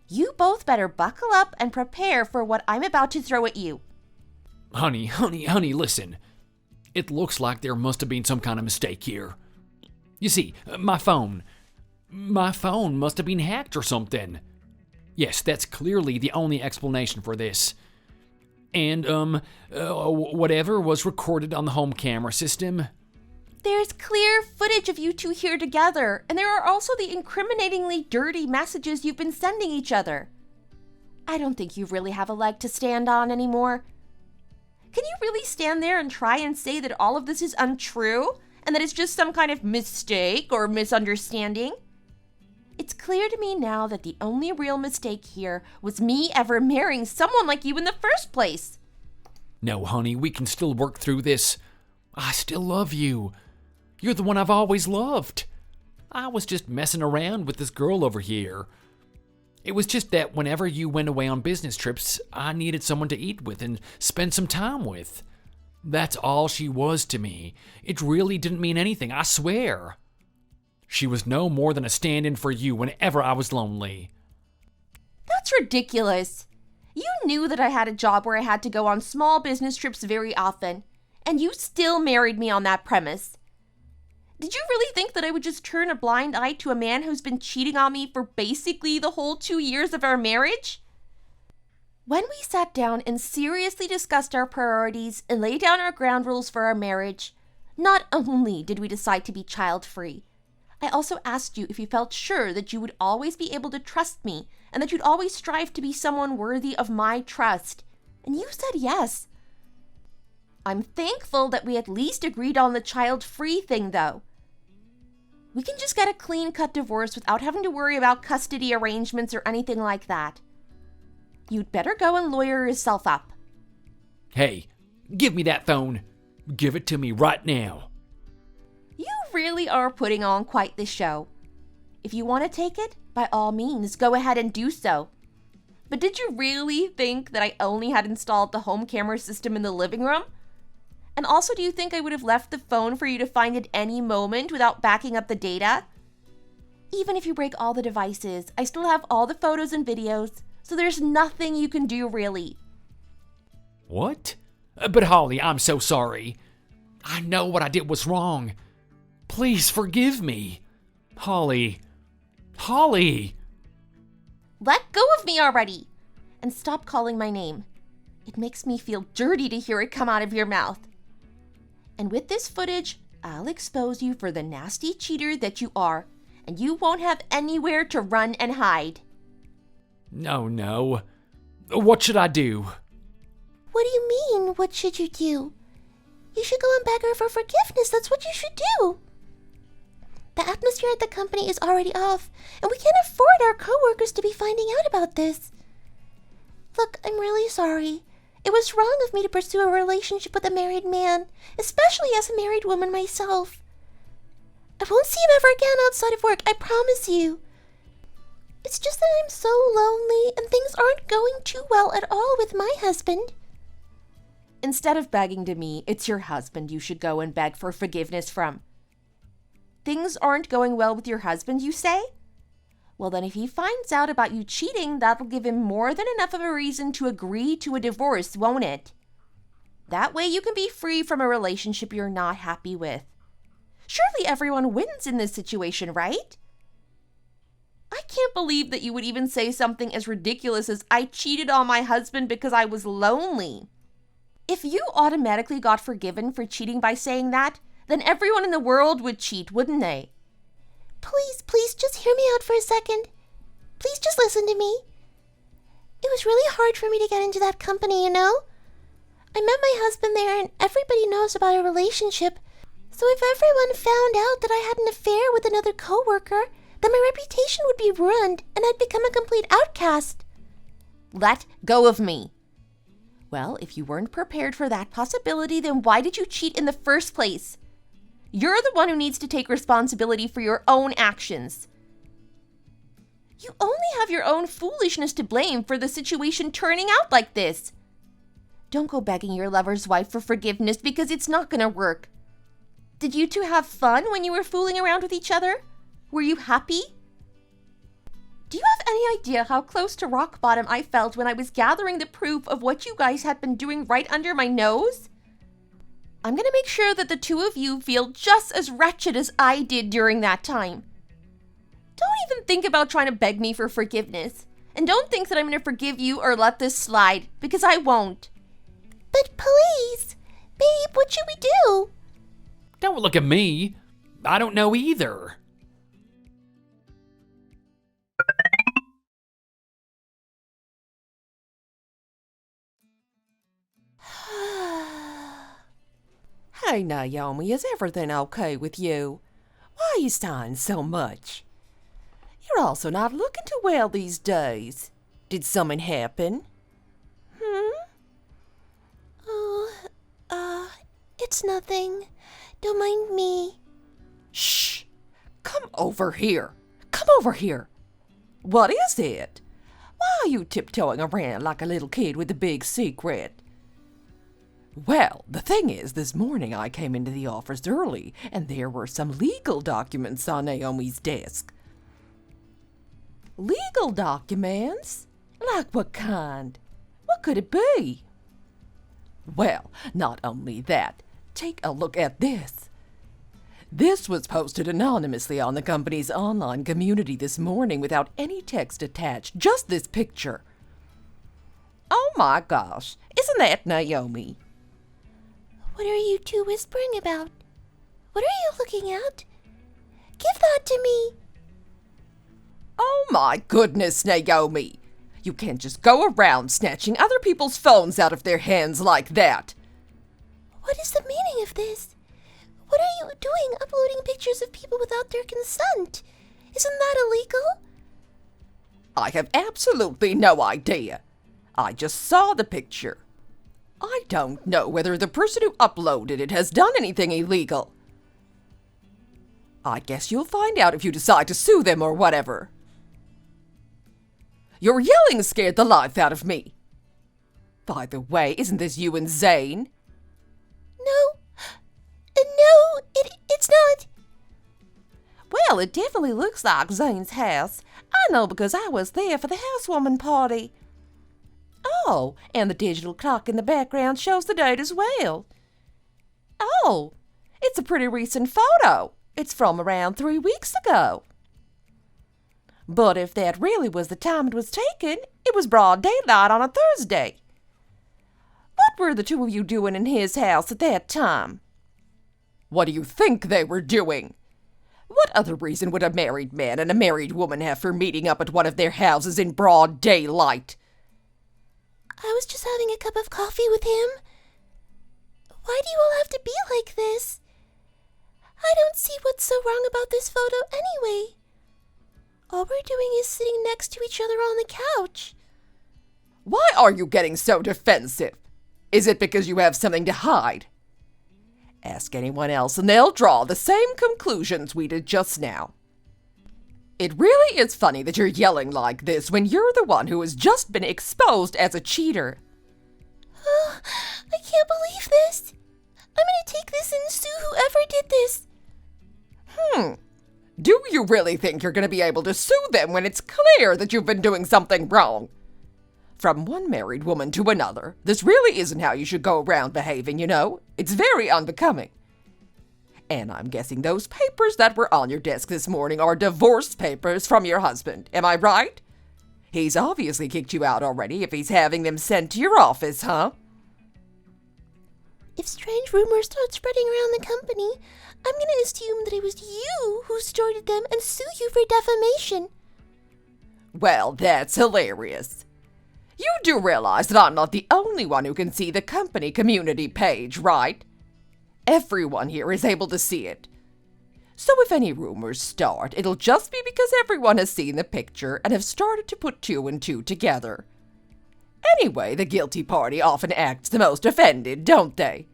You both better buckle up and prepare for what I'm about to throw at you. Honey, listen. It looks like there must have been some kind of mistake here. You see, my phone must have been hacked or something. Yes, that's clearly the only explanation for this. And, whatever was recorded on the home camera system. There's clear footage of you two here together, and there are also the incriminatingly dirty messages you've been sending each other. I don't think you really have a leg to stand on anymore. Can you really stand there and try and say that all of this is untrue, and that it's just some kind of mistake or misunderstanding? It's clear to me now that the only real mistake here was me ever marrying someone like you in the first place. No, honey, we can still work through this. I still love you. You're the one I've always loved. I was just messing around with this girl over here. It was just that whenever you went away on business trips, I needed someone to eat with and spend some time with. That's all she was to me. It really didn't mean anything, I swear. She was no more than a stand-in for you whenever I was lonely. That's ridiculous. You knew that I had a job where I had to go on small business trips very often, and you still married me on that premise. Did you really think that I would just turn a blind eye to a man who's been cheating on me for basically the whole 2 years of our marriage? When we sat down and seriously discussed our priorities and laid down our ground rules for our marriage, not only did we decide to be child-free, I also asked you if you felt sure that you would always be able to trust me and that you'd always strive to be someone worthy of my trust. And you said yes. I'm thankful that we at least agreed on the child-free thing, though. We can just get a clean-cut divorce without having to worry about custody arrangements or anything like that. You'd better go and lawyer yourself up. Hey, give me that phone. Give it to me right now. You really are putting on quite the show. If you want to take it, by all means, go ahead and do so. But did you really think that I only had installed the home camera system in the living room? And also, do you think I would have left the phone for you to find at any moment without backing up the data? Even if you break all the devices, I still have all the photos and videos, so there's nothing you can do really. What? But Holly, I'm so sorry. I know what I did was wrong. Please forgive me. Holly. Let go of me already! And stop calling my name. It makes me feel dirty to hear it come out of your mouth. And with this footage, I'll expose you for the nasty cheater that you are, and you won't have anywhere to run and hide. No. What should I do? What do you mean, what should you do? You should go and beg her for forgiveness, that's what you should do. The atmosphere at the company is already off, and we can't afford our coworkers to be finding out about this. Look, I'm really sorry. It was wrong of me to pursue a relationship with a married man, especially as a married woman myself. I won't see him ever again outside of work, I promise you. It's just that I'm so lonely and things aren't going too well at all with my husband. Instead of begging to me, it's your husband you should go and beg for forgiveness from. Things aren't going well with your husband, you say? Well, then if he finds out about you cheating, that'll give him more than enough of a reason to agree to a divorce, won't it? That way you can be free from a relationship you're not happy with. Surely everyone wins in this situation, right? I can't believe that you would even say something as ridiculous as I cheated on my husband because I was lonely. If you automatically got forgiven for cheating by saying that, then everyone in the world would cheat, wouldn't they? Please, just hear me out for a second. Please just listen to me. It was really hard for me to get into that company, you know? I met my husband there and everybody knows about our relationship. So if everyone found out that I had an affair with another coworker, then my reputation would be ruined and I'd become a complete outcast. Let go of me. Well, if you weren't prepared for that possibility, then why did you cheat in the first place? You're the one who needs to take responsibility for your own actions. You only have your own foolishness to blame for the situation turning out like this. Don't go begging your lover's wife for forgiveness because it's not going to work. Did you two have fun when you were fooling around with each other? Were you happy? Do you have any idea how close to rock bottom I felt when I was gathering the proof of what you guys had been doing right under my nose? I'm going to make sure that the two of you feel just as wretched as I did during that time. Don't even think about trying to beg me for forgiveness. And don't think that I'm going to forgive you or let this slide, because I won't. But please, babe, what should we do? Don't look at me. I don't know either. Hey, Naomi, is everything okay with you? Why are you sighing so much? You're also not looking too well these days. Did something happen? Oh, it's nothing. Don't mind me. Shh! Come over here. Come over here. What is it? Why are you tiptoeing around like a little kid with a big secret? Well, the thing is, this morning I came into the office early, and there were some legal documents on Naomi's desk. Legal documents? Like what kind? What could it be? Well, not only that, take a look at this. This was posted anonymously on the company's online community this morning without any text attached, just this picture. Oh my gosh, isn't that Naomi? What are you two whispering about? What are you looking at? Give that to me. Oh my goodness, Naomi. You can't just go around snatching other people's phones out of their hands like that. What is the meaning of this? What are you doing uploading pictures of people without their consent? Isn't that illegal? I have absolutely no idea. I just saw the picture. I don't know whether the person who uploaded it has done anything illegal. I guess you'll find out if you decide to sue them or whatever. Your yelling scared the life out of me. By the way, isn't this you and Zane? No, it's not. Well, it definitely looks like Zane's house. I know because I was there for the housewarming party. Oh, and the digital clock in the background shows the date as well. Oh, it's a pretty recent photo. It's from around 3 weeks ago. But if that really was the time it was taken, it was broad daylight on a Thursday. What were the two of you doing in his house at that time? What do you think they were doing? What other reason would a married man and a married woman have for meeting up at one of their houses in broad daylight? I was just having a cup of coffee with him. Why do you all have to be like this? I don't see what's so wrong about this photo anyway. All we're doing is sitting next to each other on the couch. Why are you getting so defensive? Is it because you have something to hide? Ask anyone else and they'll draw the same conclusions we did just now. It really is funny that you're yelling like this when you're the one who has just been exposed as a cheater. Oh, I can't believe this. I'm gonna take this and sue whoever did this. Do you really think you're going to be able to sue them when it's clear that you've been doing something wrong? From one married woman to another, this really isn't how you should go around behaving, you know. It's very unbecoming. And I'm guessing those papers that were on your desk this morning are divorce papers from your husband, am I right? He's obviously kicked you out already if he's having them sent to your office, huh? If strange rumors start spreading around the company, I'm going to assume that it was you who started them and sue you for defamation. Well, that's hilarious. You do realize that I'm not the only one who can see the company community page, right? Everyone here is able to see it. So if any rumors start, it'll just be because everyone has seen the picture and have started to put two and two together. Anyway, the guilty party often acts the most offended, don't they?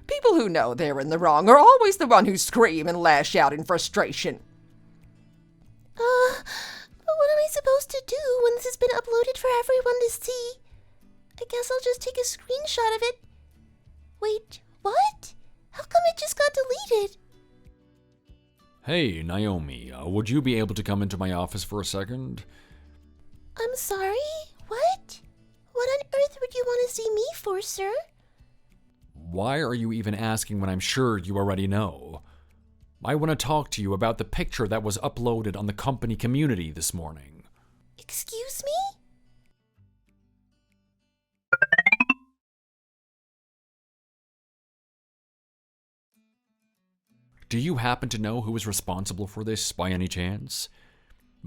People who know they're in the wrong are always the one who scream and lash out in frustration. But what am I supposed to do when this has been uploaded for everyone to see? I guess I'll just take a screenshot of it. Wait, what? How come it just got deleted? Hey, Naomi, would you be able to come into my office for a second? I'm sorry? What? What on earth would you want to see me for, sir? Why are you even asking when I'm sure you already know? I want to talk to you about the picture that was uploaded on the company community this morning. Excuse me? Do you happen to know who is responsible for this by any chance?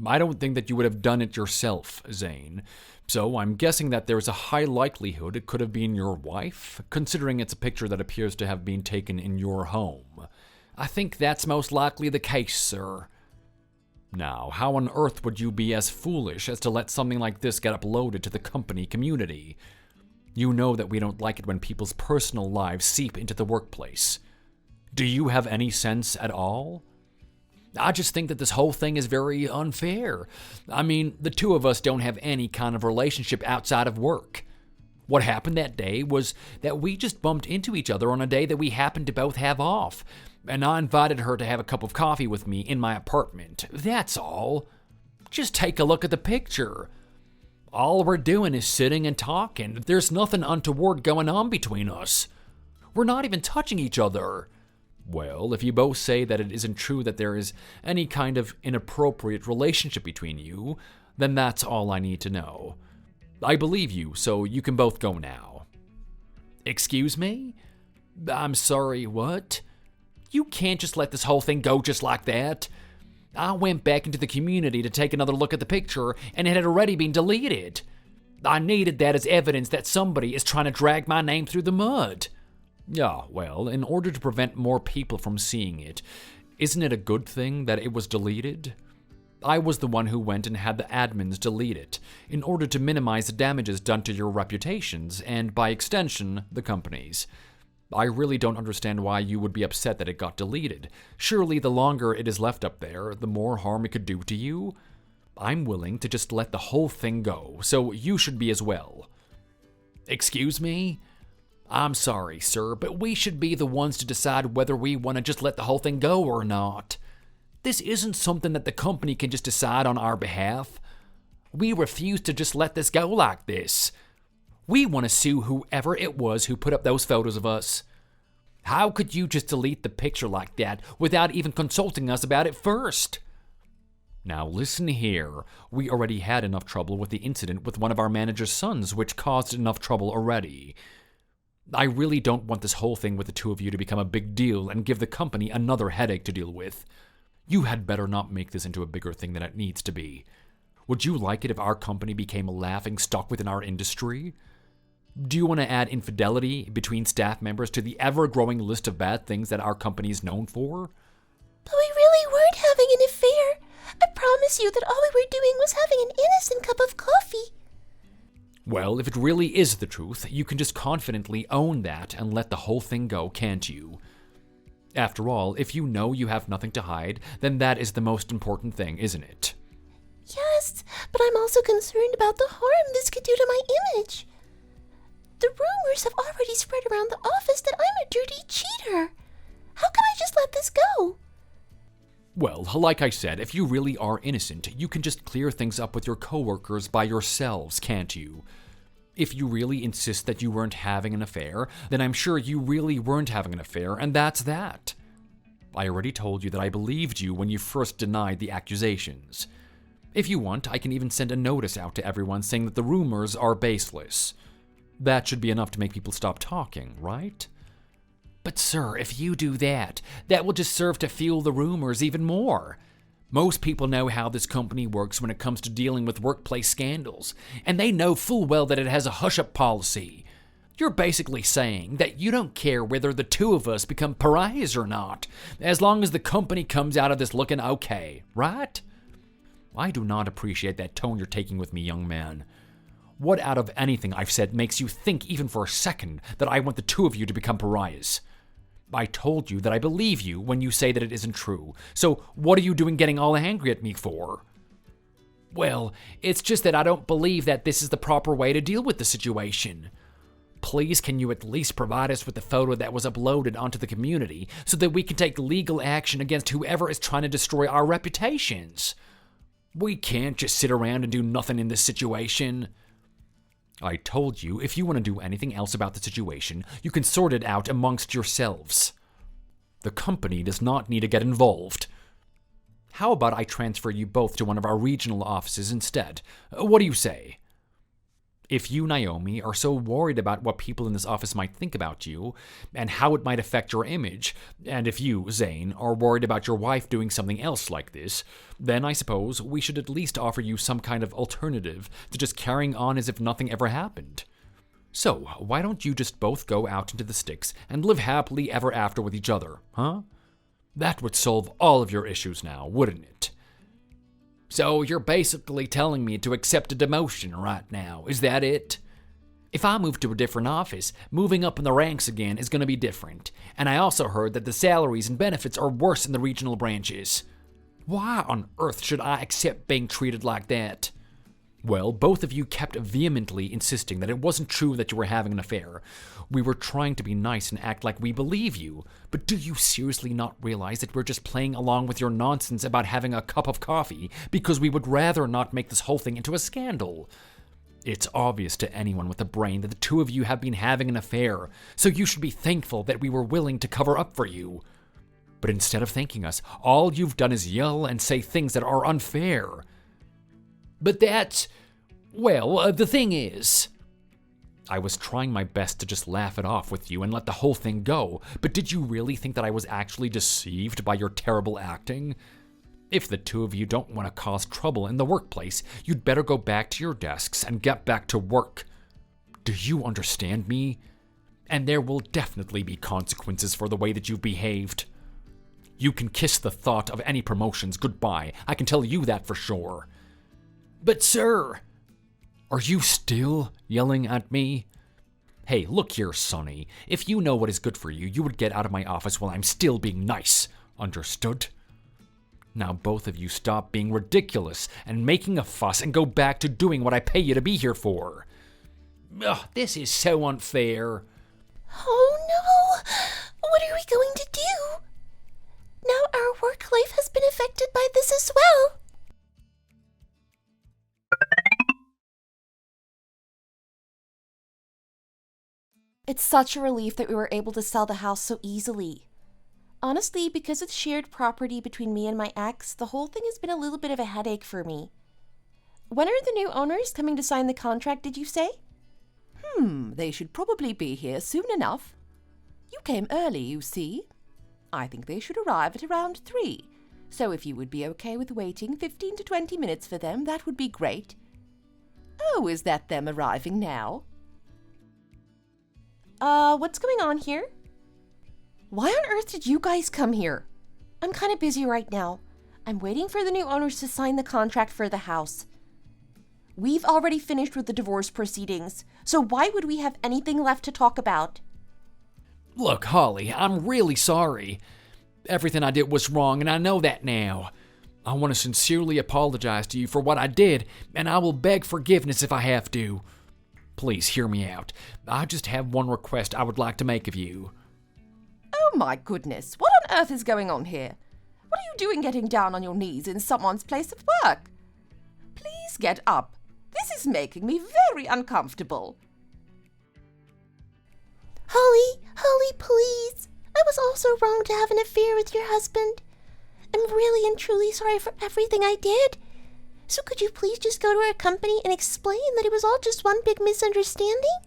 I don't think that you would have done it yourself, Zane. So I'm guessing that there's a high likelihood it could have been your wife, considering it's a picture that appears to have been taken in your home. I think that's most likely the case, sir. Now, how on earth would you be as foolish as to let something like this get uploaded to the company community? You know that we don't like it when people's personal lives seep into the workplace. Do you have any sense at all? I just think that this whole thing is very unfair. I mean, the two of us don't have any kind of relationship outside of work. What happened that day was that we just bumped into each other on a day that we happened to both have off, and I invited her to have a cup of coffee with me in my apartment. That's all. Just take a look at the picture. All we're doing is sitting and talking. There's nothing untoward going on between us. We're not even touching each other. Well, if you both say that it isn't true that there is any kind of inappropriate relationship between you, then that's all I need to know. I believe you, so you can both go now. Excuse me? I'm sorry, what? You can't just let this whole thing go just like that. I went back into the community to take another look at the picture, and it had already been deleted. I needed that as evidence that somebody is trying to drag my name through the mud. Yeah, well, in order to prevent more people from seeing it, isn't it a good thing that it was deleted? I was the one who went and had the admins delete it, in order to minimize the damages done to your reputations, and by extension, the company's. I really don't understand why you would be upset that it got deleted. Surely the longer it is left up there, the more harm it could do to you. I'm willing to just let the whole thing go, so you should be as well. Excuse me? I'm sorry, sir, but we should be the ones to decide whether we want to just let the whole thing go or not. This isn't something that the company can just decide on our behalf. We refuse to just let this go like this. We want to sue whoever it was who put up those photos of us. How could you just delete the picture like that without even consulting us about it first? Now listen here, we already had enough trouble with the incident with one of our manager's sons, which caused enough trouble already. I really don't want this whole thing with the two of you to become a big deal and give the company another headache to deal with. You had better not make this into a bigger thing than it needs to be. Would you like it if our company became a laughing stock within our industry? Do you want to add infidelity between staff members to the ever-growing list of bad things that our company is known for? But we really weren't having an affair. I promise you that all we were doing was having an innocent cup of coffee. Well, if it really is the truth, you can just confidently own that and let the whole thing go, can't you? After all, if you know you have nothing to hide, then that is the most important thing, isn't it? Yes, but I'm also concerned about the harm this could do to my image. The rumors have already spread around the office that I'm a dirty cheater. How can I just let this go? Well, like I said, if you really are innocent, you can just clear things up with your coworkers by yourselves, can't you? If you really insist that you weren't having an affair, then I'm sure you really weren't having an affair, and that's that. I already told you that I believed you when you first denied the accusations. If you want, I can even send a notice out to everyone saying that the rumors are baseless. That should be enough to make people stop talking, right? But sir, if you do that, that will just serve to fuel the rumors even more. Most people know how this company works when it comes to dealing with workplace scandals, and they know full well that it has a hush-up policy. You're basically saying that you don't care whether the two of us become pariahs or not, as long as the company comes out of this looking okay, right? I do not appreciate that tone you're taking with me, young man. What out of anything I've said makes you think even for a second that I want the two of you to become pariahs? I told you that I believe you when you say that it isn't true. So what are you doing getting all angry at me for? Well, it's just that I don't believe that this is the proper way to deal with the situation. Please, can you at least provide us with the photo that was uploaded onto the community so that we can take legal action against whoever is trying to destroy our reputations? We can't just sit around and do nothing in this situation. I told you, if you want to do anything else about the situation, you can sort it out amongst yourselves. The company does not need to get involved. How about I transfer you both to one of our regional offices instead? What do you say? If you, Naomi, are so worried about what people in this office might think about you, and how it might affect your image, and if you, Zane, are worried about your wife doing something else like this, then I suppose we should at least offer you some kind of alternative to just carrying on as if nothing ever happened. So, why don't you just both go out into the sticks and live happily ever after with each other, huh? That would solve all of your issues now, wouldn't it? So you're basically telling me to accept a demotion right now, is that it? If I move to a different office, moving up in the ranks again is going to be different. And I also heard that the salaries and benefits are worse in the regional branches. Why on earth should I accept being treated like that? Well, both of you kept vehemently insisting that it wasn't true that you were having an affair. We were trying to be nice and act like we believe you. But do you seriously not realize that we're just playing along with your nonsense about having a cup of coffee because we would rather not make this whole thing into a scandal? It's obvious to anyone with a brain that the two of you have been having an affair, so you should be thankful that we were willing to cover up for you. But instead of thanking us, all you've done is yell and say things that are unfair. But that's... well, the thing is... I was trying my best to just laugh it off with you and let the whole thing go, but did you really think that I was actually deceived by your terrible acting? If the two of you don't want to cause trouble in the workplace, you'd better go back to your desks and get back to work. Do you understand me? And there will definitely be consequences for the way that you've behaved. You can kiss the thought of any promotions goodbye, I can tell you that for sure. But sir... Are you still yelling at me? Hey, look here, Sonny. If you know what is good for you, you would get out of my office while I'm still being nice. Understood? Now both of you stop being ridiculous and making a fuss and go back to doing what I pay you to be here for. Ugh, this is so unfair. Oh no! What are we going to do? Now our work life has been affected by this as well. It's such a relief that we were able to sell the house so easily. Honestly, because it's shared property between me and my ex, the whole thing has been a little bit of a headache for me. When are the new owners coming to sign the contract, did you say? They should probably be here soon enough. You came early, you see. I think they should arrive at around 3. So if you would be okay with waiting 15 to 20 minutes for them, that would be great. Oh, is that them arriving now? What's going on here? Why on earth did you guys come here? I'm kind of busy right now. I'm waiting for the new owners to sign the contract for the house. We've already finished with the divorce proceedings, so why would we have anything left to talk about? Look, Holly, I'm really sorry. Everything I did was wrong, and I know that now. I want to sincerely apologize to you for what I did, and I will beg forgiveness if I have to. Please hear me out. I just have one request I would like to make of you. Oh my goodness, what on earth is going on here? What are you doing getting down on your knees in someone's place of work? Please get up. This is making me very uncomfortable. Holly, please. I was also wrong to have an affair with your husband. I'm really and truly sorry for everything I did. So could you please just go to our company and explain that it was all just one big misunderstanding?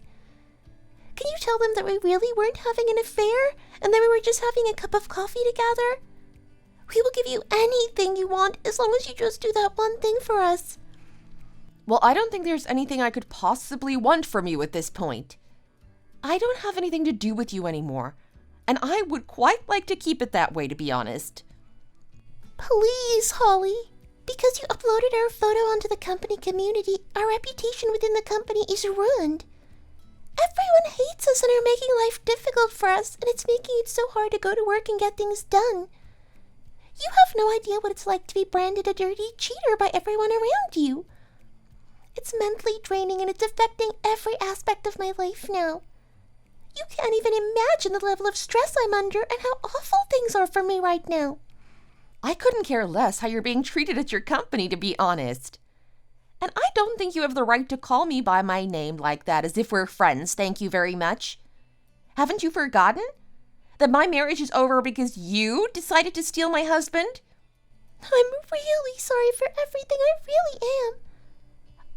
Can you tell them that we really weren't having an affair and that we were just having a cup of coffee together? We will give you anything you want as long as you just do that one thing for us. Well, I don't think there's anything I could possibly want from you at this point. I don't have anything to do with you anymore, and I would quite like to keep it that way, to be honest. Please, Holly. Because you uploaded our photo onto the company community, our reputation within the company is ruined. Everyone hates us and are making life difficult for us, and it's making it so hard to go to work and get things done. You have no idea what it's like to be branded a dirty cheater by everyone around you. It's mentally draining and it's affecting every aspect of my life now. You can't even imagine the level of stress I'm under and how awful things are for me right now. I couldn't care less how you're being treated at your company, to be honest. And I don't think you have the right to call me by my name like that, as if we're friends, thank you very much. Haven't you forgotten that my marriage is over because you decided to steal my husband? I'm really sorry for everything, I really am.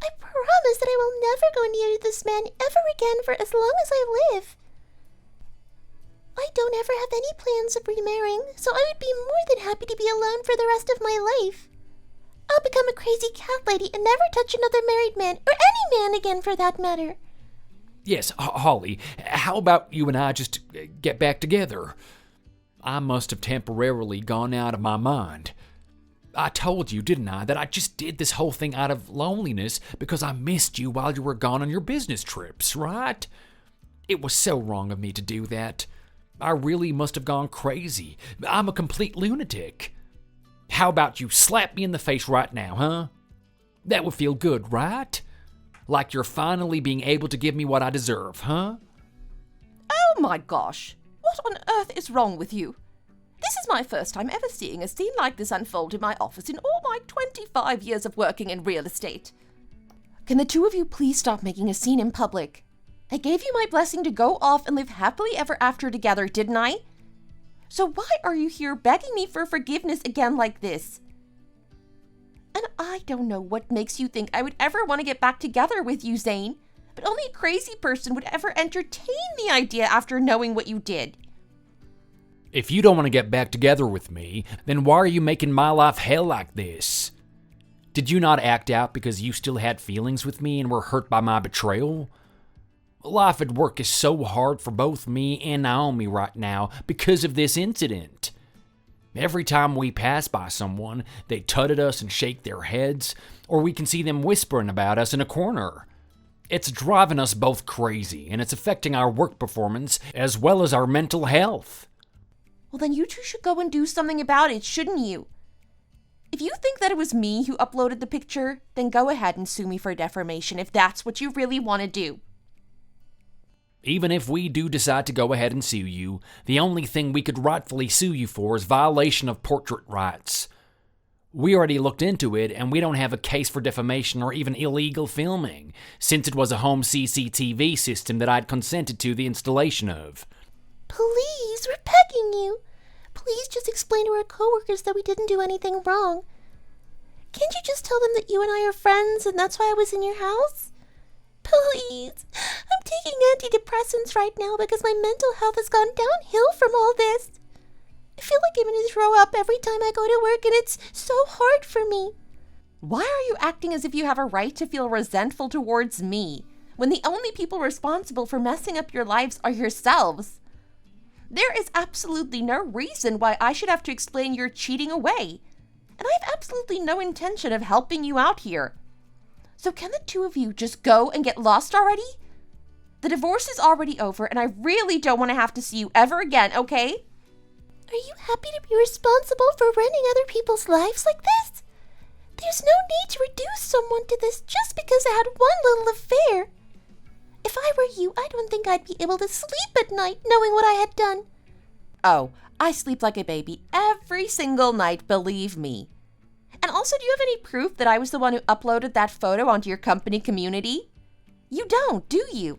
I promise that I will never go near this man ever again for as long as I live. I don't ever have any plans of remarrying, so I would be more than happy to be alone for the rest of my life. I'll become a crazy cat lady and never touch another married man, or any man again for that matter. Yes, Holly, how about you and I just get back together? I must have temporarily gone out of my mind. I told you, didn't I, that I just did this whole thing out of loneliness because I missed you while you were gone on your business trips, right? It was so wrong of me to do that. I really must have gone crazy. I'm a complete lunatic. How about you slap me in the face right now, huh? That would feel good, right? Like you're finally being able to give me what I deserve, huh? Oh my gosh, what on earth is wrong with you? This is my first time ever seeing a scene like this unfold in my office in all my 25 years of working in real estate. Can the two of you please stop making a scene in public? I gave you my blessing to go off and live happily ever after together, didn't I? So why are you here begging me for forgiveness again like this? And I don't know what makes you think I would ever want to get back together with you, Zane, but only a crazy person would ever entertain the idea after knowing what you did. If you don't want to get back together with me, then why are you making my life hell like this? Did you not act out because you still had feelings with me and were hurt by my betrayal? Life at work is so hard for both me and Naomi right now because of this incident. Every time we pass by someone, they tut at us and shake their heads, or we can see them whispering about us in a corner. It's driving us both crazy, and it's affecting our work performance as well as our mental health. Well, then you two should go and do something about it, shouldn't you? If you think that it was me who uploaded the picture, then go ahead and sue me for defamation if that's what you really want to do. Even if we do decide to go ahead and sue you, the only thing we could rightfully sue you for is violation of portrait rights. We already looked into it, and we don't have a case for defamation or even illegal filming, since it was a home CCTV system that I'd consented to the installation of. Please, we're begging you. Please just explain to our coworkers that we didn't do anything wrong. Can't you just tell them that you and I are friends and that's why I was in your house? Please. I'm taking antidepressants right now because my mental health has gone downhill from all this. I feel like I'm going to throw up every time I go to work and it's so hard for me. Why are you acting as if you have a right to feel resentful towards me when the only people responsible for messing up your lives are yourselves? There is absolutely no reason why I should have to explain your cheating away, and I have absolutely no intention of helping you out here. So can the two of you just go and get lost already? The divorce is already over, and I really don't want to have to see you ever again, okay? Are you happy to be responsible for ruining other people's lives like this? There's no need to reduce someone to this just because I had one little affair. If I were you, I don't think I'd be able to sleep at night knowing what I had done. Oh, I sleep like a baby every single night, believe me. And also, do you have any proof that I was the one who uploaded that photo onto your company community? You don't, do you?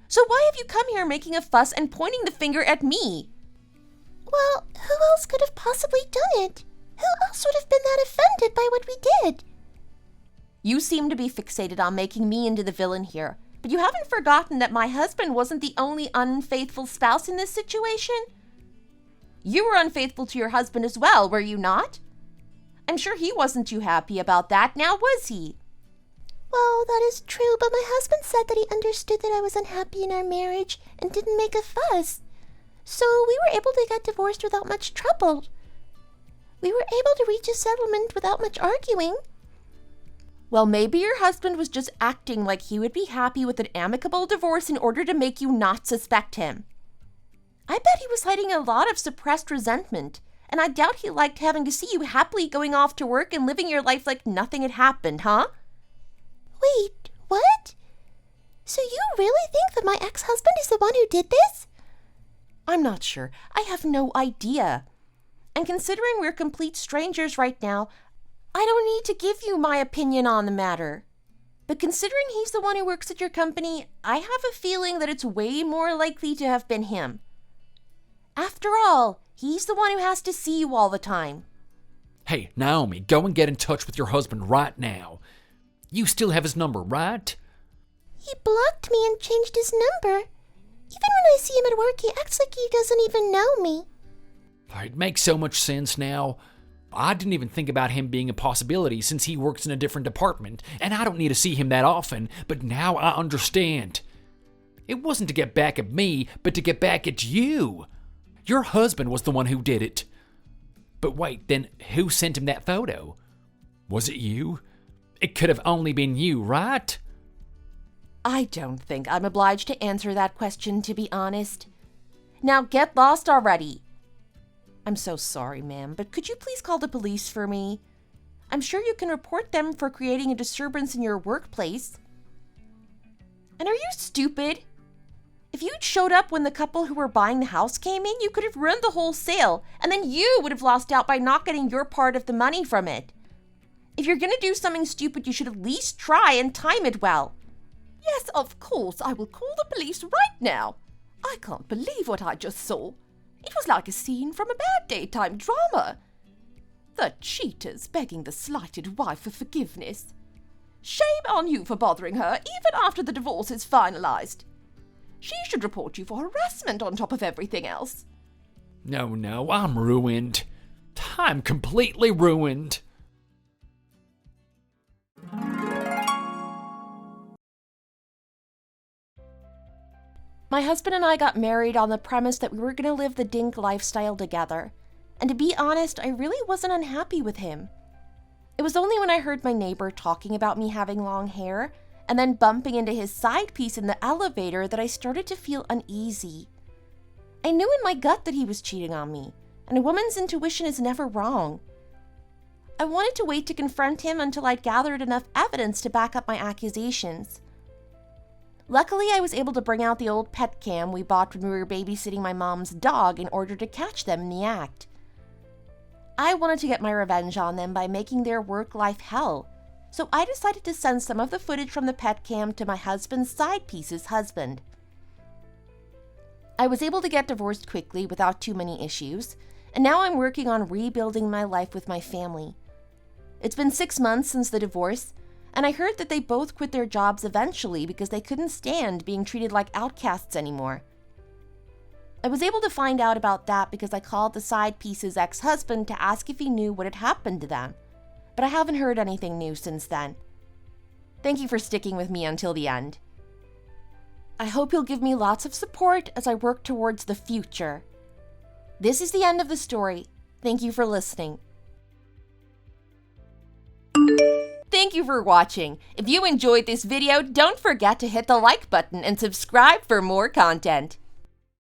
So why have you come here making a fuss and pointing the finger at me? Well, who else could have possibly done it? Who else would have been that offended by what we did? You seem to be fixated on making me into the villain here, but you haven't forgotten that my husband wasn't the only unfaithful spouse in this situation. You were unfaithful to your husband as well, were you not? I'm sure he wasn't too happy about that, now was he? Well, that is true, but my husband said that he understood that I was unhappy in our marriage and didn't make a fuss. So we were able to get divorced without much trouble. We were able to reach a settlement without much arguing. Well, maybe your husband was just acting like he would be happy with an amicable divorce in order to make you not suspect him. I bet he was hiding a lot of suppressed resentment, and I doubt he liked having to see you happily going off to work and living your life like nothing had happened, huh? Wait, what? So you really think that my ex-husband is the one who did this? I'm not sure. I have no idea. And considering we're complete strangers right now, I don't need to give you my opinion on the matter. But considering he's the one who works at your company, I have a feeling that it's way more likely to have been him. After all, he's the one who has to see you all the time. Hey, Naomi, go and get in touch with your husband right now. You still have his number, right? He blocked me and changed his number. Even when I see him at work, he acts like he doesn't even know me. It makes so much sense now. I didn't even think about him being a possibility since he works in a different department, and I don't need to see him that often, but now I understand. It wasn't to get back at me, but to get back at you. Your husband was the one who did it. But wait, then who sent him that photo? Was it you? It could have only been you, right? I don't think I'm obliged to answer that question, to be honest. Now get lost already. I'm so sorry, ma'am, but could you please call the police for me? I'm sure you can report them for creating a disturbance in your workplace. And are you stupid? If you'd showed up when the couple who were buying the house came in, you could have ruined the whole sale, and then you would have lost out by not getting your part of the money from it. If you're going to do something stupid, you should at least try and time it well. Yes, of course, I will call the police right now. I can't believe what I just saw. It was like a scene from a bad daytime drama. The cheaters begging the slighted wife for forgiveness. Shame on you for bothering her, even after the divorce is finalized. She should report you for harassment on top of everything else. No, I'm ruined. I'm completely ruined. My husband and I got married on the premise that we were going to live the dink lifestyle together. And to be honest, I really wasn't unhappy with him. It was only when I heard my neighbor talking about me having long hair and then bumping into his side piece in the elevator that I started to feel uneasy. I knew in my gut that he was cheating on me, and a woman's intuition is never wrong. I wanted to wait to confront him until I'd gathered enough evidence to back up my accusations. Luckily, I was able to bring out the old pet cam we bought when we were babysitting my mom's dog in order to catch them in the act. I wanted to get my revenge on them by making their work-life hell, so I decided to send some of the footage from the pet cam to my husband's side piece's husband. I was able to get divorced quickly without too many issues, and now I'm working on rebuilding my life with my family. It's been 6 months since the divorce, and I heard that they both quit their jobs eventually because they couldn't stand being treated like outcasts anymore. I was able to find out about that because I called the side piece's ex-husband to ask if he knew what had happened to them, but I haven't heard anything new since then. Thank you for sticking with me until the end. I hope you'll give me lots of support as I work towards the future. This is the end of the story. Thank you for listening. Thank you for watching. If you enjoyed this video, don't forget to hit the like button and subscribe for more content.